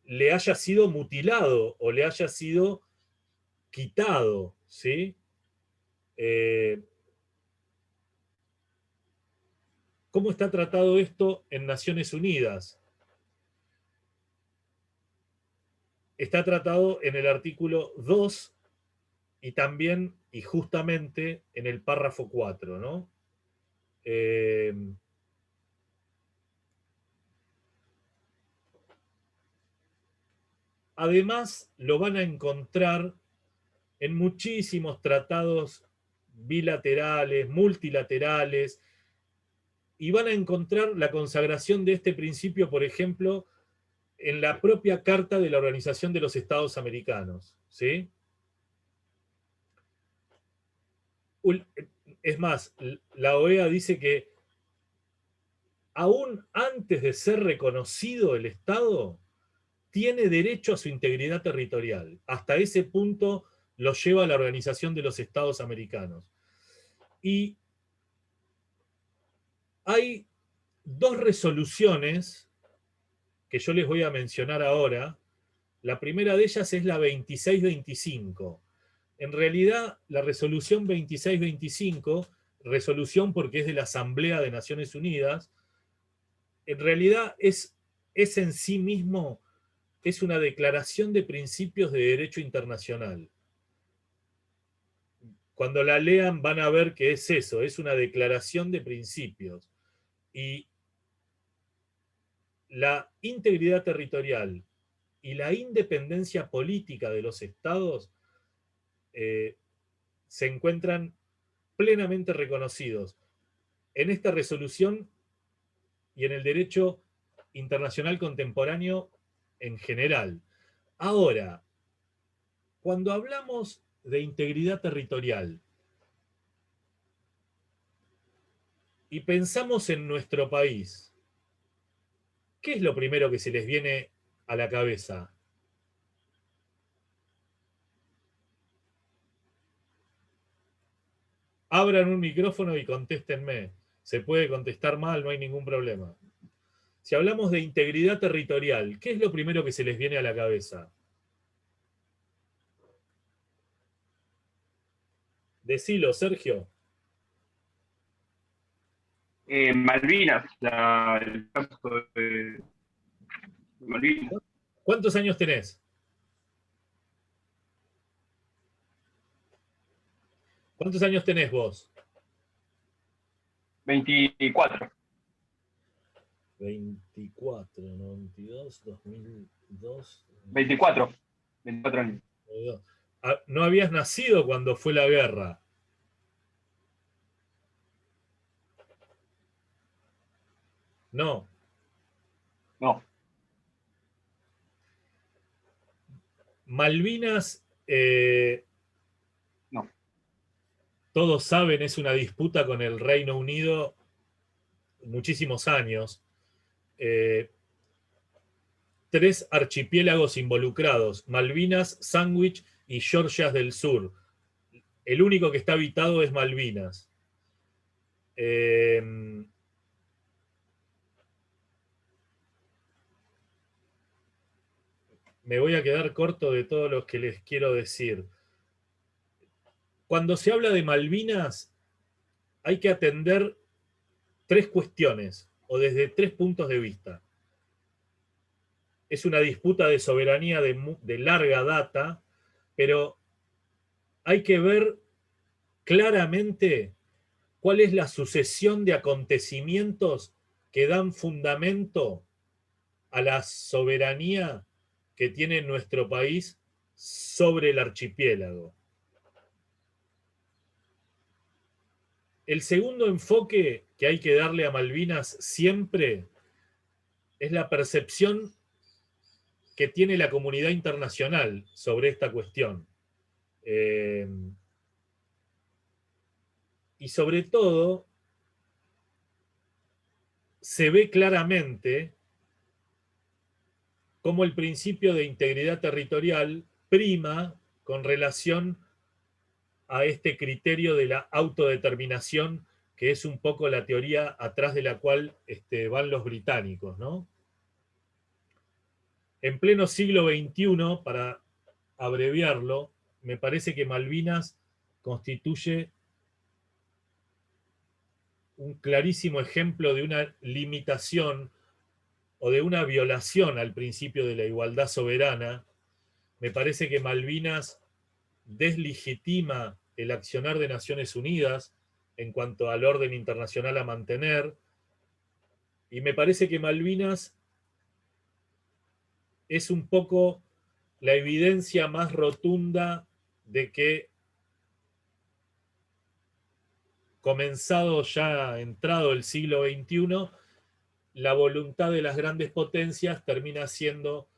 le haya sido mutilado o le haya sido quitado, ¿sí? ¿Cómo está tratado esto en Naciones Unidas? Está tratado en el artículo 2 y también, y justamente, en el párrafo 4, ¿no? Además, lo van a encontrar en muchísimos tratados bilaterales, multilaterales, y van a encontrar la consagración de este principio, por ejemplo, en la propia Carta de la Organización de los Estados Americanos, ¿sí? Es más, la OEA dice que aún antes de ser reconocido el Estado, tiene derecho a su integridad territorial. Hasta ese punto lo lleva la Organización de los Estados Americanos. Y hay dos resoluciones que yo les voy a mencionar ahora. La primera de ellas es la 2625. En realidad, la resolución 2625, resolución porque es de la Asamblea de Naciones Unidas, en realidad es en sí mismo, es una declaración de principios de derecho internacional. Cuando la lean van a ver que es eso, es una declaración de principios. Y la integridad territorial y la independencia política de los estados se encuentran plenamente reconocidos en esta resolución y en el derecho internacional contemporáneo en general. Ahora, cuando hablamos de integridad territorial y pensamos en nuestro país, ¿qué es lo primero que se les viene a la cabeza? Abran un micrófono y contéstenme. Se puede contestar mal, no hay ningún problema. Si hablamos de integridad territorial, ¿qué es lo primero que se les viene a la cabeza? Decilo, Sergio. Malvinas, el caso de Malvinas. ¿Cuántos años tenés? ¿Cuántos años tenés vos? 24. 24, 92, 2002. 24. 24 años. No habías nacido cuando fue la guerra. No. No. Malvinas, no. Todos saben, es una disputa con el Reino Unido muchísimos años. 3 archipiélagos involucrados: Malvinas, Sandwich y Georgias del Sur. El único que está habitado es Malvinas. Me voy a quedar corto de todo lo que les quiero decir. Cuando se habla de Malvinas, hay que atender 3 cuestiones, o desde 3 puntos de vista. Es una disputa de soberanía de larga data, pero hay que ver claramente cuál es la sucesión de acontecimientos que dan fundamento a la soberanía que tiene nuestro país sobre el archipiélago. El segundo enfoque que hay que darle a Malvinas siempre es la percepción que tiene la comunidad internacional sobre esta cuestión. Y sobre todo, se ve claramente cómo el principio de integridad territorial prima con relación a este criterio de la autodeterminación, que es un poco la teoría atrás de la cual van los británicos, ¿no? En pleno siglo XXI, para abreviarlo, me parece que Malvinas constituye un clarísimo ejemplo de una limitación o de una violación al principio de la igualdad soberana. Me parece que Malvinas deslegitima el accionar de Naciones Unidas en cuanto al orden internacional a mantener, y me parece que Malvinas es un poco la evidencia más rotunda de que, comenzado ya, entrado el siglo XXI, la voluntad de las grandes potencias termina siendo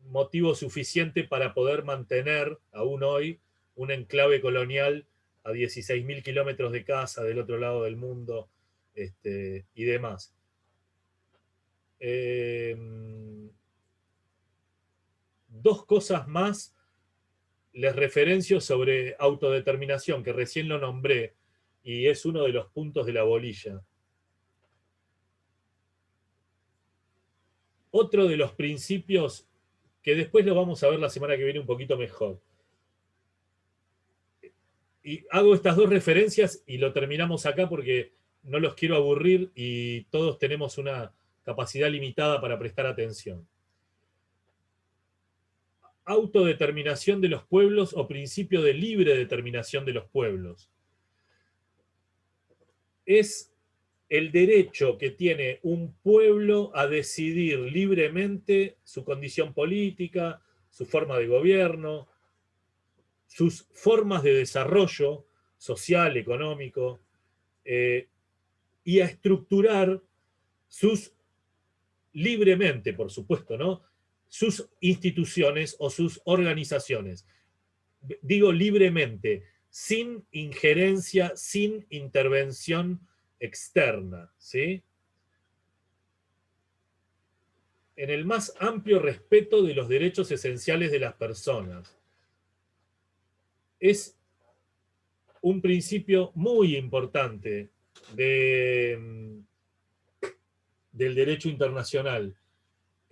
motivo suficiente para poder mantener, aún hoy, un enclave colonial a 16.000 kilómetros de casa del otro lado del mundo, y demás. Dos cosas más les referencio sobre autodeterminación, que recién lo nombré, y es uno de los puntos de la bolilla. Otro de los principios, que después lo vamos a ver la semana que viene un poquito mejor. Y hago estas dos referencias y lo terminamos acá porque no los quiero aburrir y todos tenemos una capacidad limitada para prestar atención. Autodeterminación de los pueblos o principio de libre determinación de los pueblos. Es el derecho que tiene un pueblo a decidir libremente su condición política, su forma de gobierno, sus formas de desarrollo social, económico, y a estructurar libremente, por supuesto, ¿no?, sus instituciones o sus organizaciones. Digo libremente, sin injerencia, sin intervención externa, ¿sí? En el más amplio respeto de los derechos esenciales de las personas. Es un principio muy importante del derecho internacional,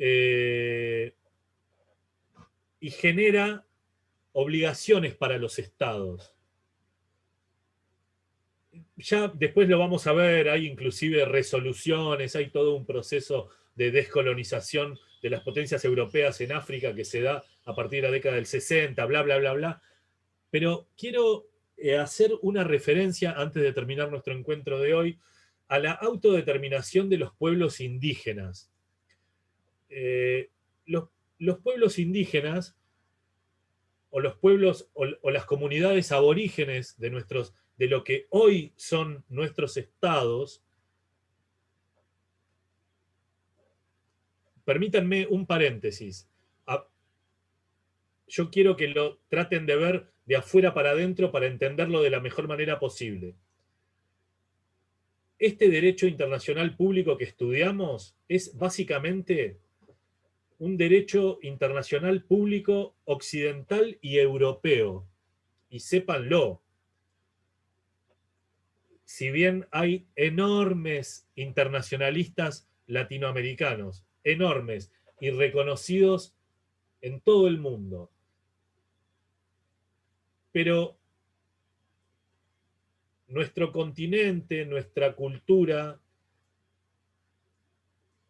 y genera obligaciones para los estados. Ya después lo vamos a ver, hay inclusive resoluciones, hay todo un proceso de descolonización de las potencias europeas en África que se da a partir de la década del 60, bla, bla, bla, bla. Pero quiero hacer una referencia, antes de terminar nuestro encuentro de hoy, a la autodeterminación de los pueblos indígenas. Los pueblos indígenas, o los pueblos, o las comunidades aborígenes de lo que hoy son nuestros estados, permítanme un paréntesis. Yo quiero que lo traten de ver de afuera para adentro para entenderlo de la mejor manera posible. Este derecho internacional público que estudiamos es básicamente un derecho internacional público occidental y europeo. Y sépanlo, si bien hay enormes internacionalistas latinoamericanos, enormes y reconocidos en todo el mundo, pero nuestro continente, nuestra cultura,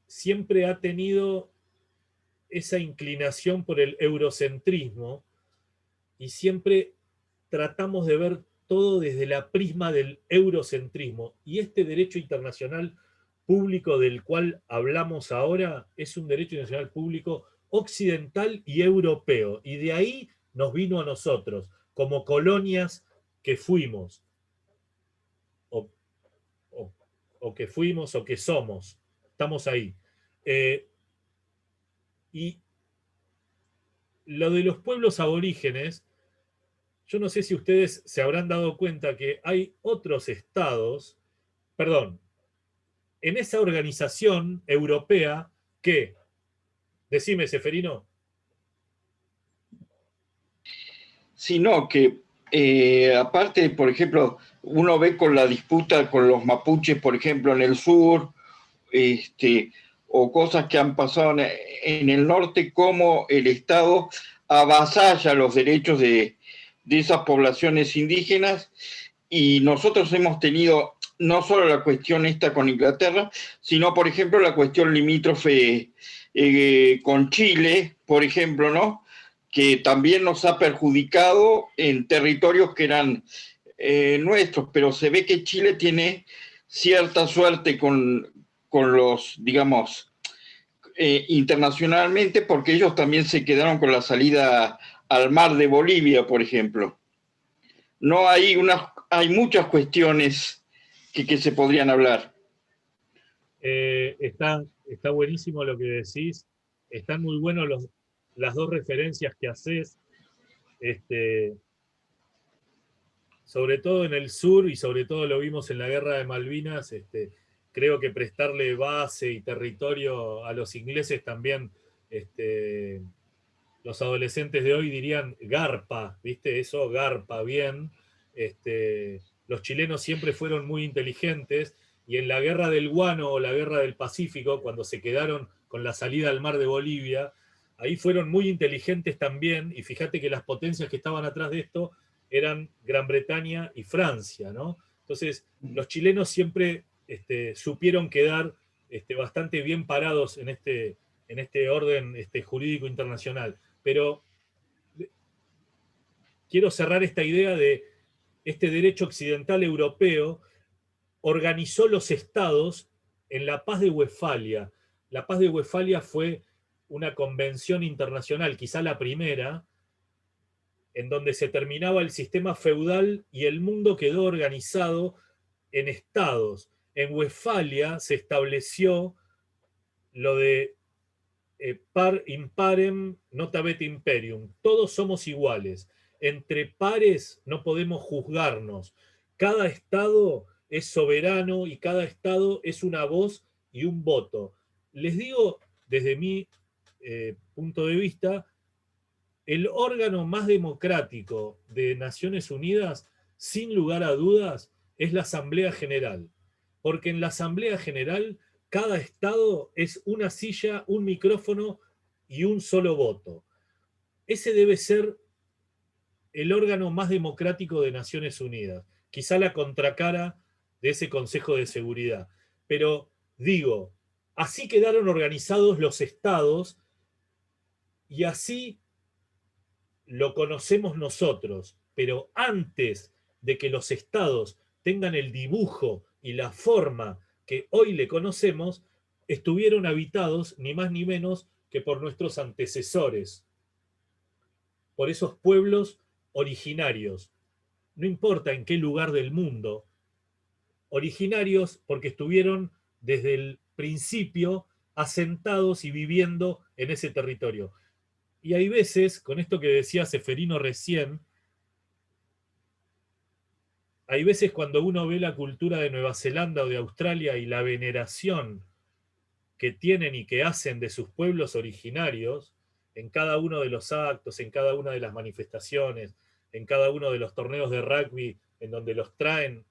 siempre ha tenido esa inclinación por el eurocentrismo y siempre tratamos de ver todo desde la prisma del eurocentrismo. Y este derecho internacional público del cual hablamos ahora es un derecho internacional público occidental y europeo. Y de ahí nos vino a nosotros, como colonias que fuimos, o, o, o que fuimos o que somos. Estamos ahí. Y lo de los pueblos aborígenes, yo no sé si ustedes se habrán dado cuenta que hay otros estados, perdón, en esa organización europea que, decime, Seferino. Sino que, aparte, por ejemplo, uno ve con la disputa con los mapuches, por ejemplo, en el sur, o cosas que han pasado en el norte, cómo el Estado avasalla los derechos de esas poblaciones indígenas, y nosotros hemos tenido no solo la cuestión esta con Inglaterra, sino, por ejemplo, la cuestión limítrofe con Chile, por ejemplo, ¿no? Que también nos ha perjudicado en territorios que eran nuestros, pero se ve que Chile tiene cierta suerte con los, digamos, internacionalmente, porque ellos también se quedaron con la salida al mar de Bolivia, por ejemplo. No hay muchas cuestiones que se podrían hablar. Está buenísimo lo que decís. Están muy buenos las dos referencias que haces. Sobre todo en el sur, y sobre todo lo vimos en la guerra de Malvinas, creo que prestarle base y territorio a los ingleses también, los adolescentes de hoy dirían garpa, ¿viste? Eso garpa bien. Los chilenos siempre fueron muy inteligentes, y en la guerra del Guano o la guerra del Pacífico, cuando se quedaron con la salida al mar de Bolivia, ahí fueron muy inteligentes también, y fíjate que las potencias que estaban atrás de esto eran Gran Bretaña y Francia, ¿no? Entonces, los chilenos siempre supieron quedar bastante bien parados en este orden jurídico internacional. Pero quiero cerrar esta idea de este derecho occidental europeo organizó los estados en la Paz de Westfalia. La Paz de Westfalia fue una convención internacional, quizá la primera, en donde se terminaba el sistema feudal y el mundo quedó organizado en estados. En Westfalia se estableció lo de par imparem notabet imperium. Todos somos iguales. Entre pares no podemos juzgarnos. Cada estado es soberano y cada estado es una voz y un voto. Les digo, desde mi punto de vista, el órgano más democrático de Naciones Unidas, sin lugar a dudas, es la Asamblea General. Porque en la Asamblea General cada estado es una silla, un micrófono y un solo voto. Ese debe ser el órgano más democrático de Naciones Unidas. Quizá la contracara de ese Consejo de Seguridad. Pero digo, así quedaron organizados los estados y así lo conocemos nosotros. Pero antes de que los estados tengan el dibujo y la forma que hoy le conocemos estuvieron habitados ni más ni menos que por nuestros antecesores, por esos pueblos originarios, no importa en qué lugar del mundo, originarios porque estuvieron desde el principio asentados y viviendo en ese territorio. Y hay veces, con esto que decía Ceferino recién, hay veces cuando uno ve la cultura de Nueva Zelanda o de Australia y la veneración que tienen y que hacen de sus pueblos originarios, en cada uno de los actos, en cada una de las manifestaciones, en cada uno de los torneos de rugby, en donde los traen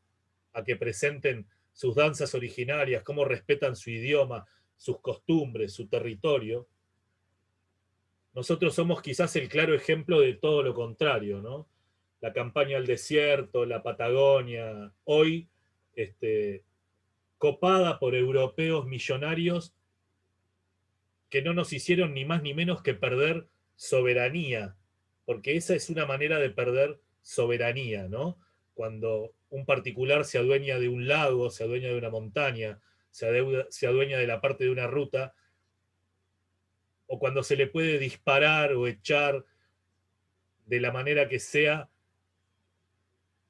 a que presenten sus danzas originarias, cómo respetan su idioma, sus costumbres, su territorio. Nosotros somos quizás el claro ejemplo de todo lo contrario, ¿no? La campaña al desierto, la Patagonia, hoy copada por europeos millonarios que no nos hicieron ni más ni menos que perder soberanía, porque esa es una manera de perder soberanía, ¿no? Cuando un particular se adueña de un lago, se adueña de una montaña, se adueña de la parte de una ruta, o cuando se le puede disparar o echar de la manera que sea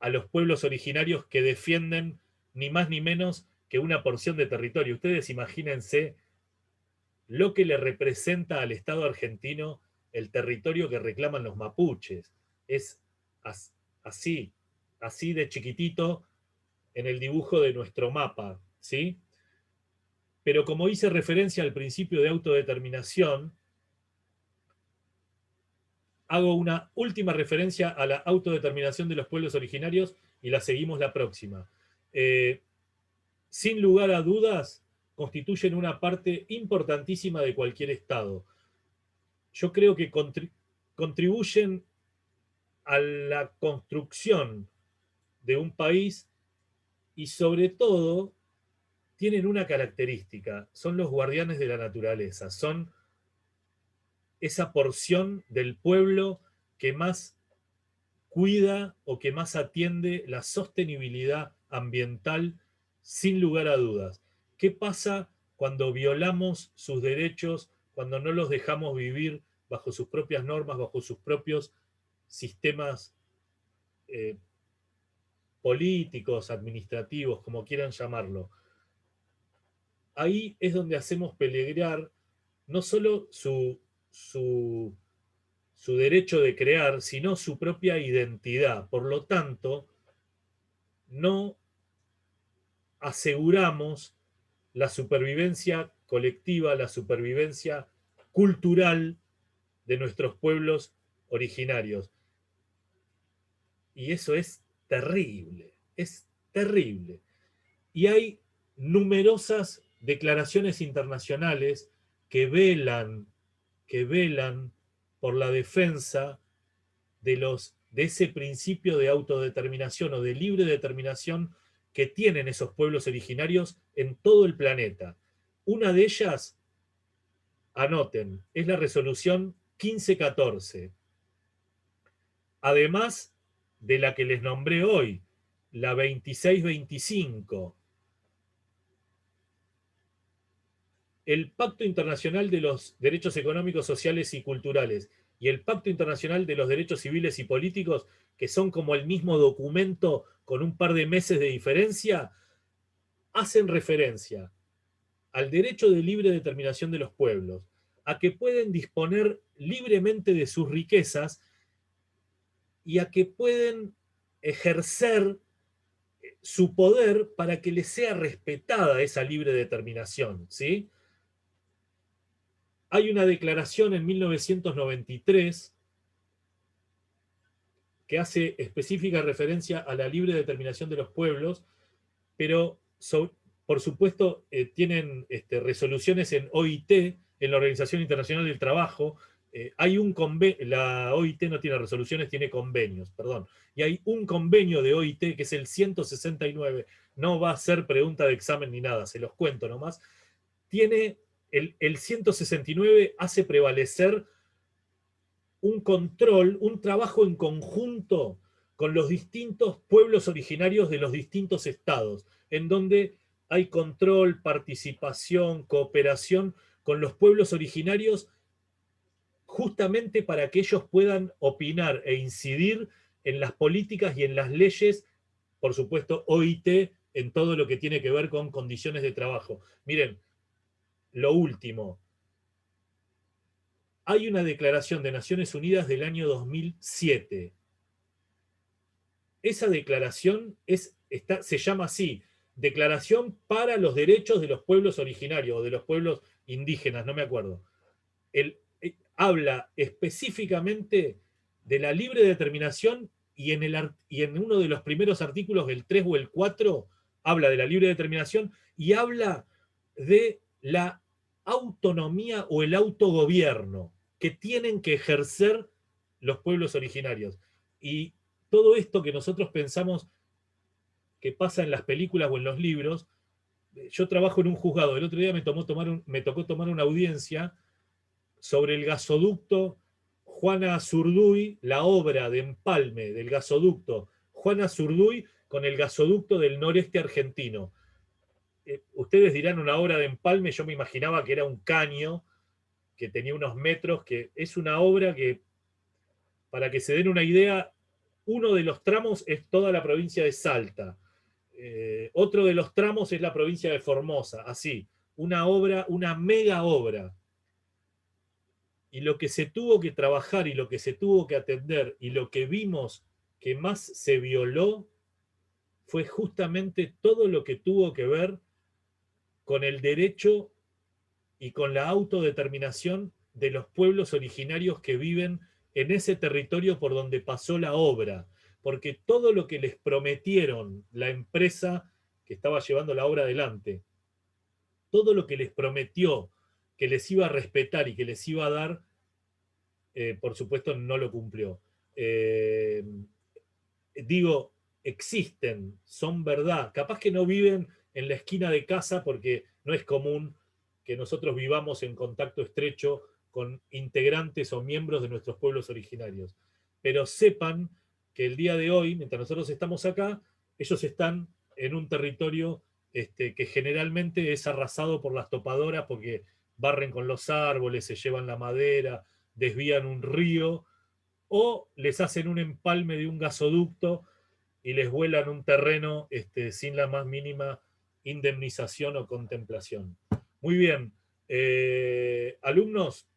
a los pueblos originarios que defienden ni más ni menos que una porción de territorio. Ustedes imagínense lo que le representa al Estado argentino el territorio que reclaman los mapuches. Es así, así de chiquitito en el dibujo de nuestro mapa, ¿sí? Pero como hice referencia al principio de autodeterminación, hago una última referencia a la autodeterminación de los pueblos originarios y la seguimos la próxima. Sin lugar a dudas, constituyen una parte importantísima de cualquier Estado. Yo creo que contribuyen a la construcción de un país y sobre todo tienen una característica, son los guardianes de la naturaleza, son esa porción del pueblo que más cuida o que más atiende la sostenibilidad ambiental sin lugar a dudas. ¿Qué pasa cuando violamos sus derechos, cuando no los dejamos vivir bajo sus propias normas, bajo sus propios sistemas políticos, administrativos, como quieran llamarlo? Ahí es donde hacemos peligrar no solo su derecho de crear, sino su propia identidad. Por lo tanto, no aseguramos la supervivencia colectiva, la supervivencia cultural de nuestros pueblos originarios. Y eso es terrible, es terrible. Y hay numerosas declaraciones internacionales que velan por la defensa de ese principio de autodeterminación o de libre determinación que tienen esos pueblos originarios en todo el planeta. Una de ellas, anoten, es la resolución 1514. Además de la que les nombré hoy, la 2625. El Pacto Internacional de los Derechos Económicos, Sociales y Culturales y el Pacto Internacional de los Derechos Civiles y Políticos, que son como el mismo documento con un par de meses de diferencia, hacen referencia al derecho de libre determinación de los pueblos, a que pueden disponer libremente de sus riquezas y a que pueden ejercer su poder para que les sea respetada esa libre determinación, ¿sí? Hay una declaración en 1993 que hace específica referencia a la libre determinación de los pueblos, pero por supuesto tienen resoluciones en OIT, en la Organización Internacional del Trabajo. Hay un la OIT no tiene resoluciones, tiene convenios, perdón. Y hay un convenio de OIT que es el 169, no va a ser pregunta de examen ni nada, se los cuento nomás. Tiene el 169 hace prevalecer un control, un trabajo en conjunto con los distintos pueblos originarios de los distintos estados, en donde hay control, participación, cooperación con los pueblos originarios, justamente para que ellos puedan opinar e incidir en las políticas y en las leyes, por supuesto, OIT, en todo lo que tiene que ver con condiciones de trabajo. Miren, lo último, hay una declaración de Naciones Unidas del año 2007. Esa declaración se llama así, Declaración para los Derechos de los Pueblos Originarios, o de los pueblos indígenas, no me acuerdo. Habla específicamente de la libre determinación y en uno de los primeros artículos, el 3 o el 4, habla de la libre determinación y habla de la autonomía o el autogobierno que tienen que ejercer los pueblos originarios. Y todo esto que nosotros pensamos que pasa en las películas o en los libros, yo trabajo en un juzgado, el otro día me tocó tomar una audiencia sobre el gasoducto Juana Azurduy, la obra de empalme del gasoducto Juana Azurduy con el gasoducto del noreste argentino. Ustedes dirán una obra de empalme, yo me imaginaba que era un caño que tenía unos metros, que es una obra que, para que se den una idea, uno de los tramos es toda la provincia de Salta, otro de los tramos es la provincia de Formosa, así, una obra, una mega obra. Y lo que se tuvo que trabajar y lo que se tuvo que atender y lo que vimos que más se violó fue justamente todo lo que tuvo que ver con el derecho y con la autodeterminación de los pueblos originarios que viven en ese territorio por donde pasó la obra, porque todo lo que les prometieron la empresa que estaba llevando la obra adelante, todo lo que les prometió que les iba a respetar y que les iba a dar, por supuesto no lo cumplió. Digo, existen, son verdad, capaz que no viven en la esquina de casa porque no es común que nosotros vivamos en contacto estrecho con integrantes o miembros de nuestros pueblos originarios. Pero sepan que el día de hoy, mientras nosotros estamos acá, ellos están en un territorio que generalmente es arrasado por las topadoras porque barren con los árboles, se llevan la madera, desvían un río, o les hacen un empalme de un gasoducto y les vuelan un terreno sin la más mínima indemnización o contemplación. Muy bien. Alumnos,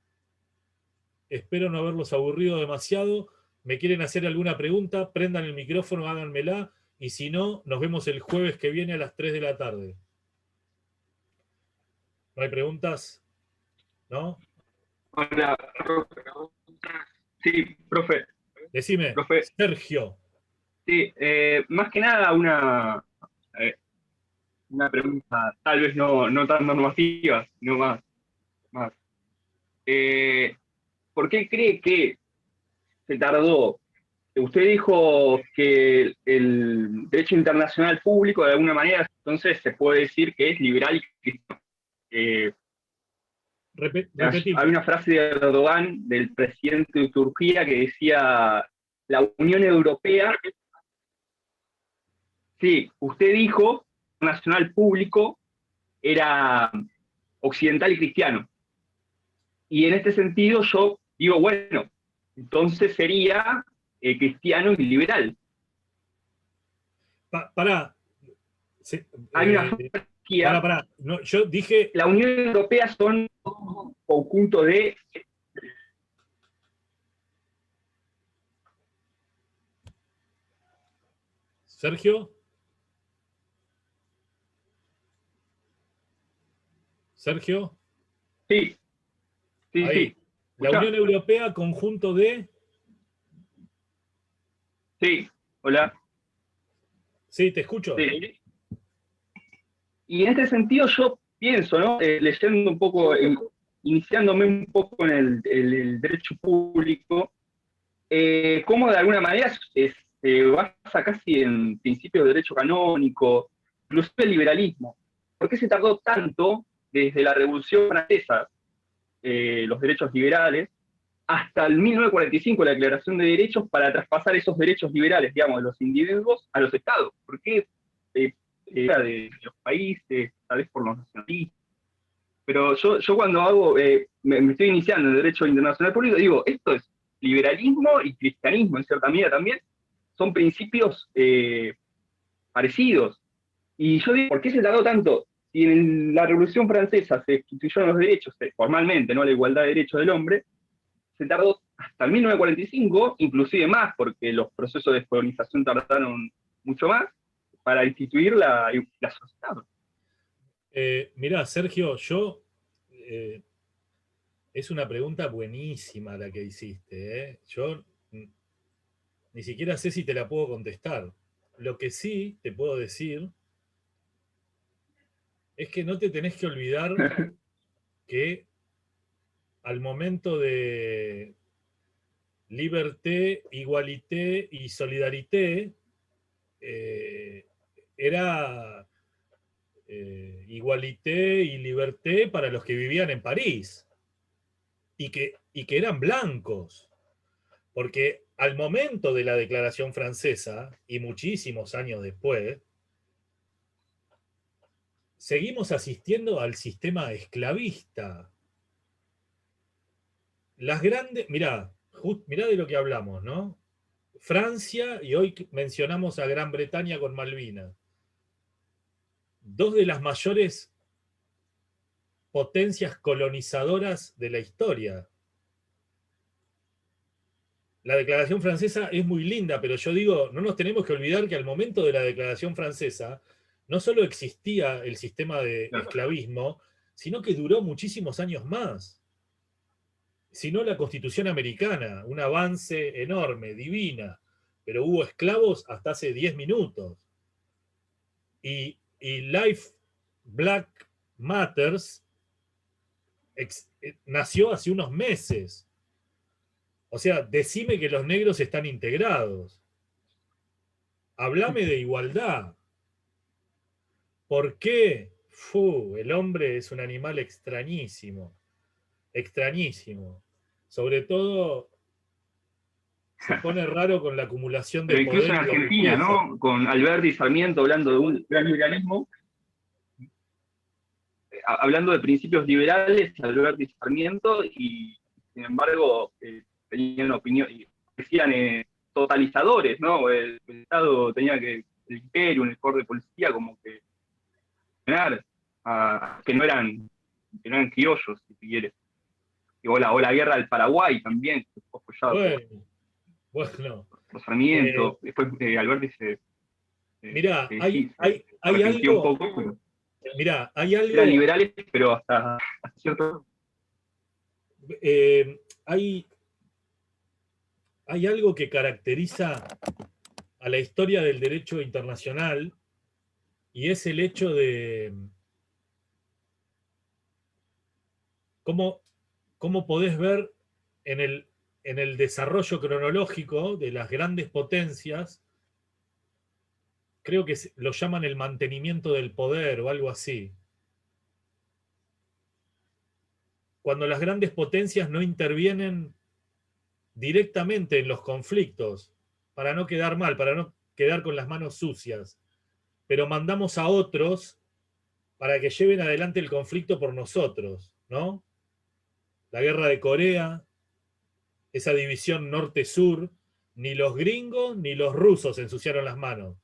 espero no haberlos aburrido demasiado. ¿Me quieren hacer alguna pregunta? Prendan el micrófono, háganmela. Y si no, nos vemos el jueves que viene a las 3 de la tarde. ¿No hay preguntas? ¿No? Hola, sí, profe. Decime, Profe, Sergio. sí, más que nada una pregunta, tal vez no tan normativa, sino más. Eh, ¿Por qué cree que se tardó? Usted dijo que el derecho internacional público, de alguna manera, entonces se puede decir que es liberal y cristiano. Repetimos. Hay una frase de Erdogan, del presidente de Turquía, que decía: la Unión Europea. Sí, usted dijo nacional público era occidental y cristiano. Y en este sentido yo digo, bueno, entonces sería cristiano y liberal. Pará. Hay una Pará. No, yo dije... La Unión Europea son un conjunto de... Sergio. Sergio. Sí, sí, Ahí. sí. La Unión Europea, conjunto de... Sí, hola. Sí, te escucho. Sí. Y en este sentido yo pienso, ¿no? Leyendo un poco, iniciándome un poco en el derecho público, cómo de alguna manera se basa casi en principios de derecho canónico, incluso el liberalismo. ¿Por qué se tardó tanto desde la Revolución Francesa, los derechos liberales, hasta el 1945, la Declaración de Derechos, para traspasar esos derechos liberales, digamos, de los individuos a los estados? ¿Por qué de los países, tal vez por los nacionalistas. Pero yo cuando hago, me estoy iniciando en el derecho internacional público, digo, esto es liberalismo y cristianismo, en cierta medida también, son principios parecidos. Y yo digo, ¿por qué se tardó tanto? Si en la Revolución Francesa se instituyeron los derechos, formalmente, ¿no?, la igualdad de derechos del hombre, se tardó hasta el 1945, inclusive más, porque los procesos de descolonización tardaron mucho más, para instituir la sociedad. Mirá, Sergio, es una pregunta buenísima la que hiciste, ¿eh? Yo ni siquiera sé si te la puedo contestar. Lo que sí te puedo decir es que no te tenés que olvidar que al momento de liberté, igualité y solidarité, era igualité y liberté para los que vivían en París y que eran blancos. Porque al momento de la Declaración Francesa, y muchísimos años después, seguimos asistiendo al sistema esclavista. Las grandes, mirá de lo que hablamos, ¿no? Francia, y hoy mencionamos a Gran Bretaña con Malvinas. Dos de las mayores potencias colonizadoras de la historia. La Declaración Francesa es muy linda, pero yo digo, no nos tenemos que olvidar que al momento de la Declaración Francesa no solo existía el sistema de esclavismo, sino que duró muchísimos años más. Sino la Constitución Americana, un avance enorme, divina, pero hubo esclavos hasta hace 10 minutos. Y Life Black Matters nació hace unos meses. O sea, decime que los negros están integrados. Hablame de igualdad. ¿Por qué? El hombre es un animal extrañísimo. Extrañísimo. Sobre todo se pone raro con la acumulación de Pero incluso poder. en Argentina, ¿no? Con Alberti y Sarmiento hablando de un gran liberalismo, hablando de principios liberales, Alberti y Sarmiento, y sin embargo tenían opinión, y decían totalizadores, ¿no? El Estado tenía que, el imperio, el cuerpo de policía, como que que no eran criollos, si quieres. O la guerra del Paraguay también, que fue apoyado bueno, por Sarmiento. Después Alberti mirá, hay algo. Un poco, pero mirá, hay algo. Eran liberales, pero hasta cierto. Hay algo que caracteriza a la historia del derecho internacional y es el hecho de cómo podés ver en el desarrollo cronológico de las grandes potencias, creo que lo llaman el mantenimiento del poder o algo así. Cuando las grandes potencias no intervienen directamente en los conflictos, para no quedar mal, para no quedar con las manos sucias, pero mandamos a otros para que lleven adelante el conflicto por nosotros, ¿no? La guerra de Corea, esa división norte-sur, ni los gringos ni los rusos ensuciaron las manos,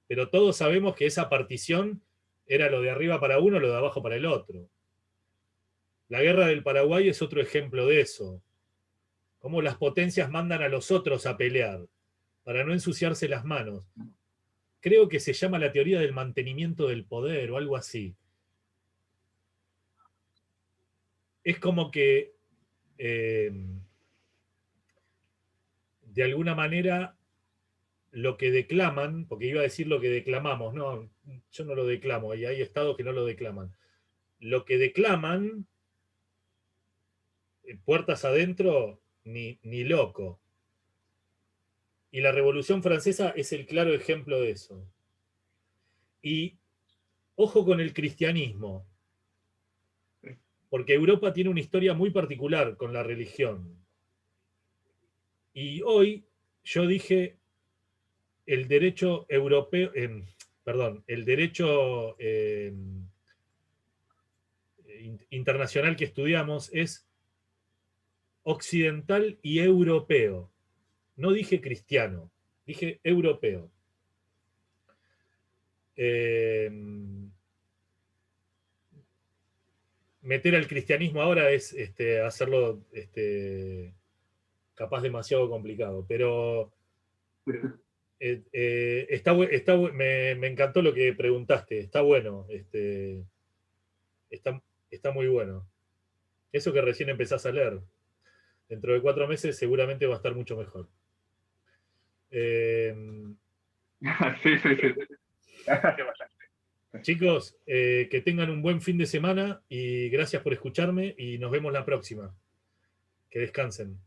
pero todos sabemos que esa partición era lo de arriba para uno, lo de abajo para el otro. La guerra del Paraguay es otro ejemplo de eso. Cómo las potencias mandan a los otros a pelear para no ensuciarse las manos. Creo que se llama la teoría del mantenimiento del poder o algo así. Es como que de alguna manera lo que declaman, porque iba a decir lo que declamamos, no, yo no lo declamo, y hay estados que no lo declaman. Lo que declaman, puertas adentro, ni loco. Y la Revolución Francesa es el claro ejemplo de eso. Y ojo con el cristianismo, porque Europa tiene una historia muy particular con la religión. Y hoy yo dije el derecho europeo, perdón, el derecho internacional que estudiamos es occidental y europeo. No dije cristiano, dije europeo. Meter al cristianismo ahora es hacerlo capaz demasiado complicado, pero me encantó lo que preguntaste, está bueno, está muy bueno. Eso que recién empezás a leer, dentro de 4 meses seguramente va a estar mucho mejor. Sí. Chicos, que tengan un buen fin de semana y gracias por escucharme y nos vemos la próxima. Que descansen.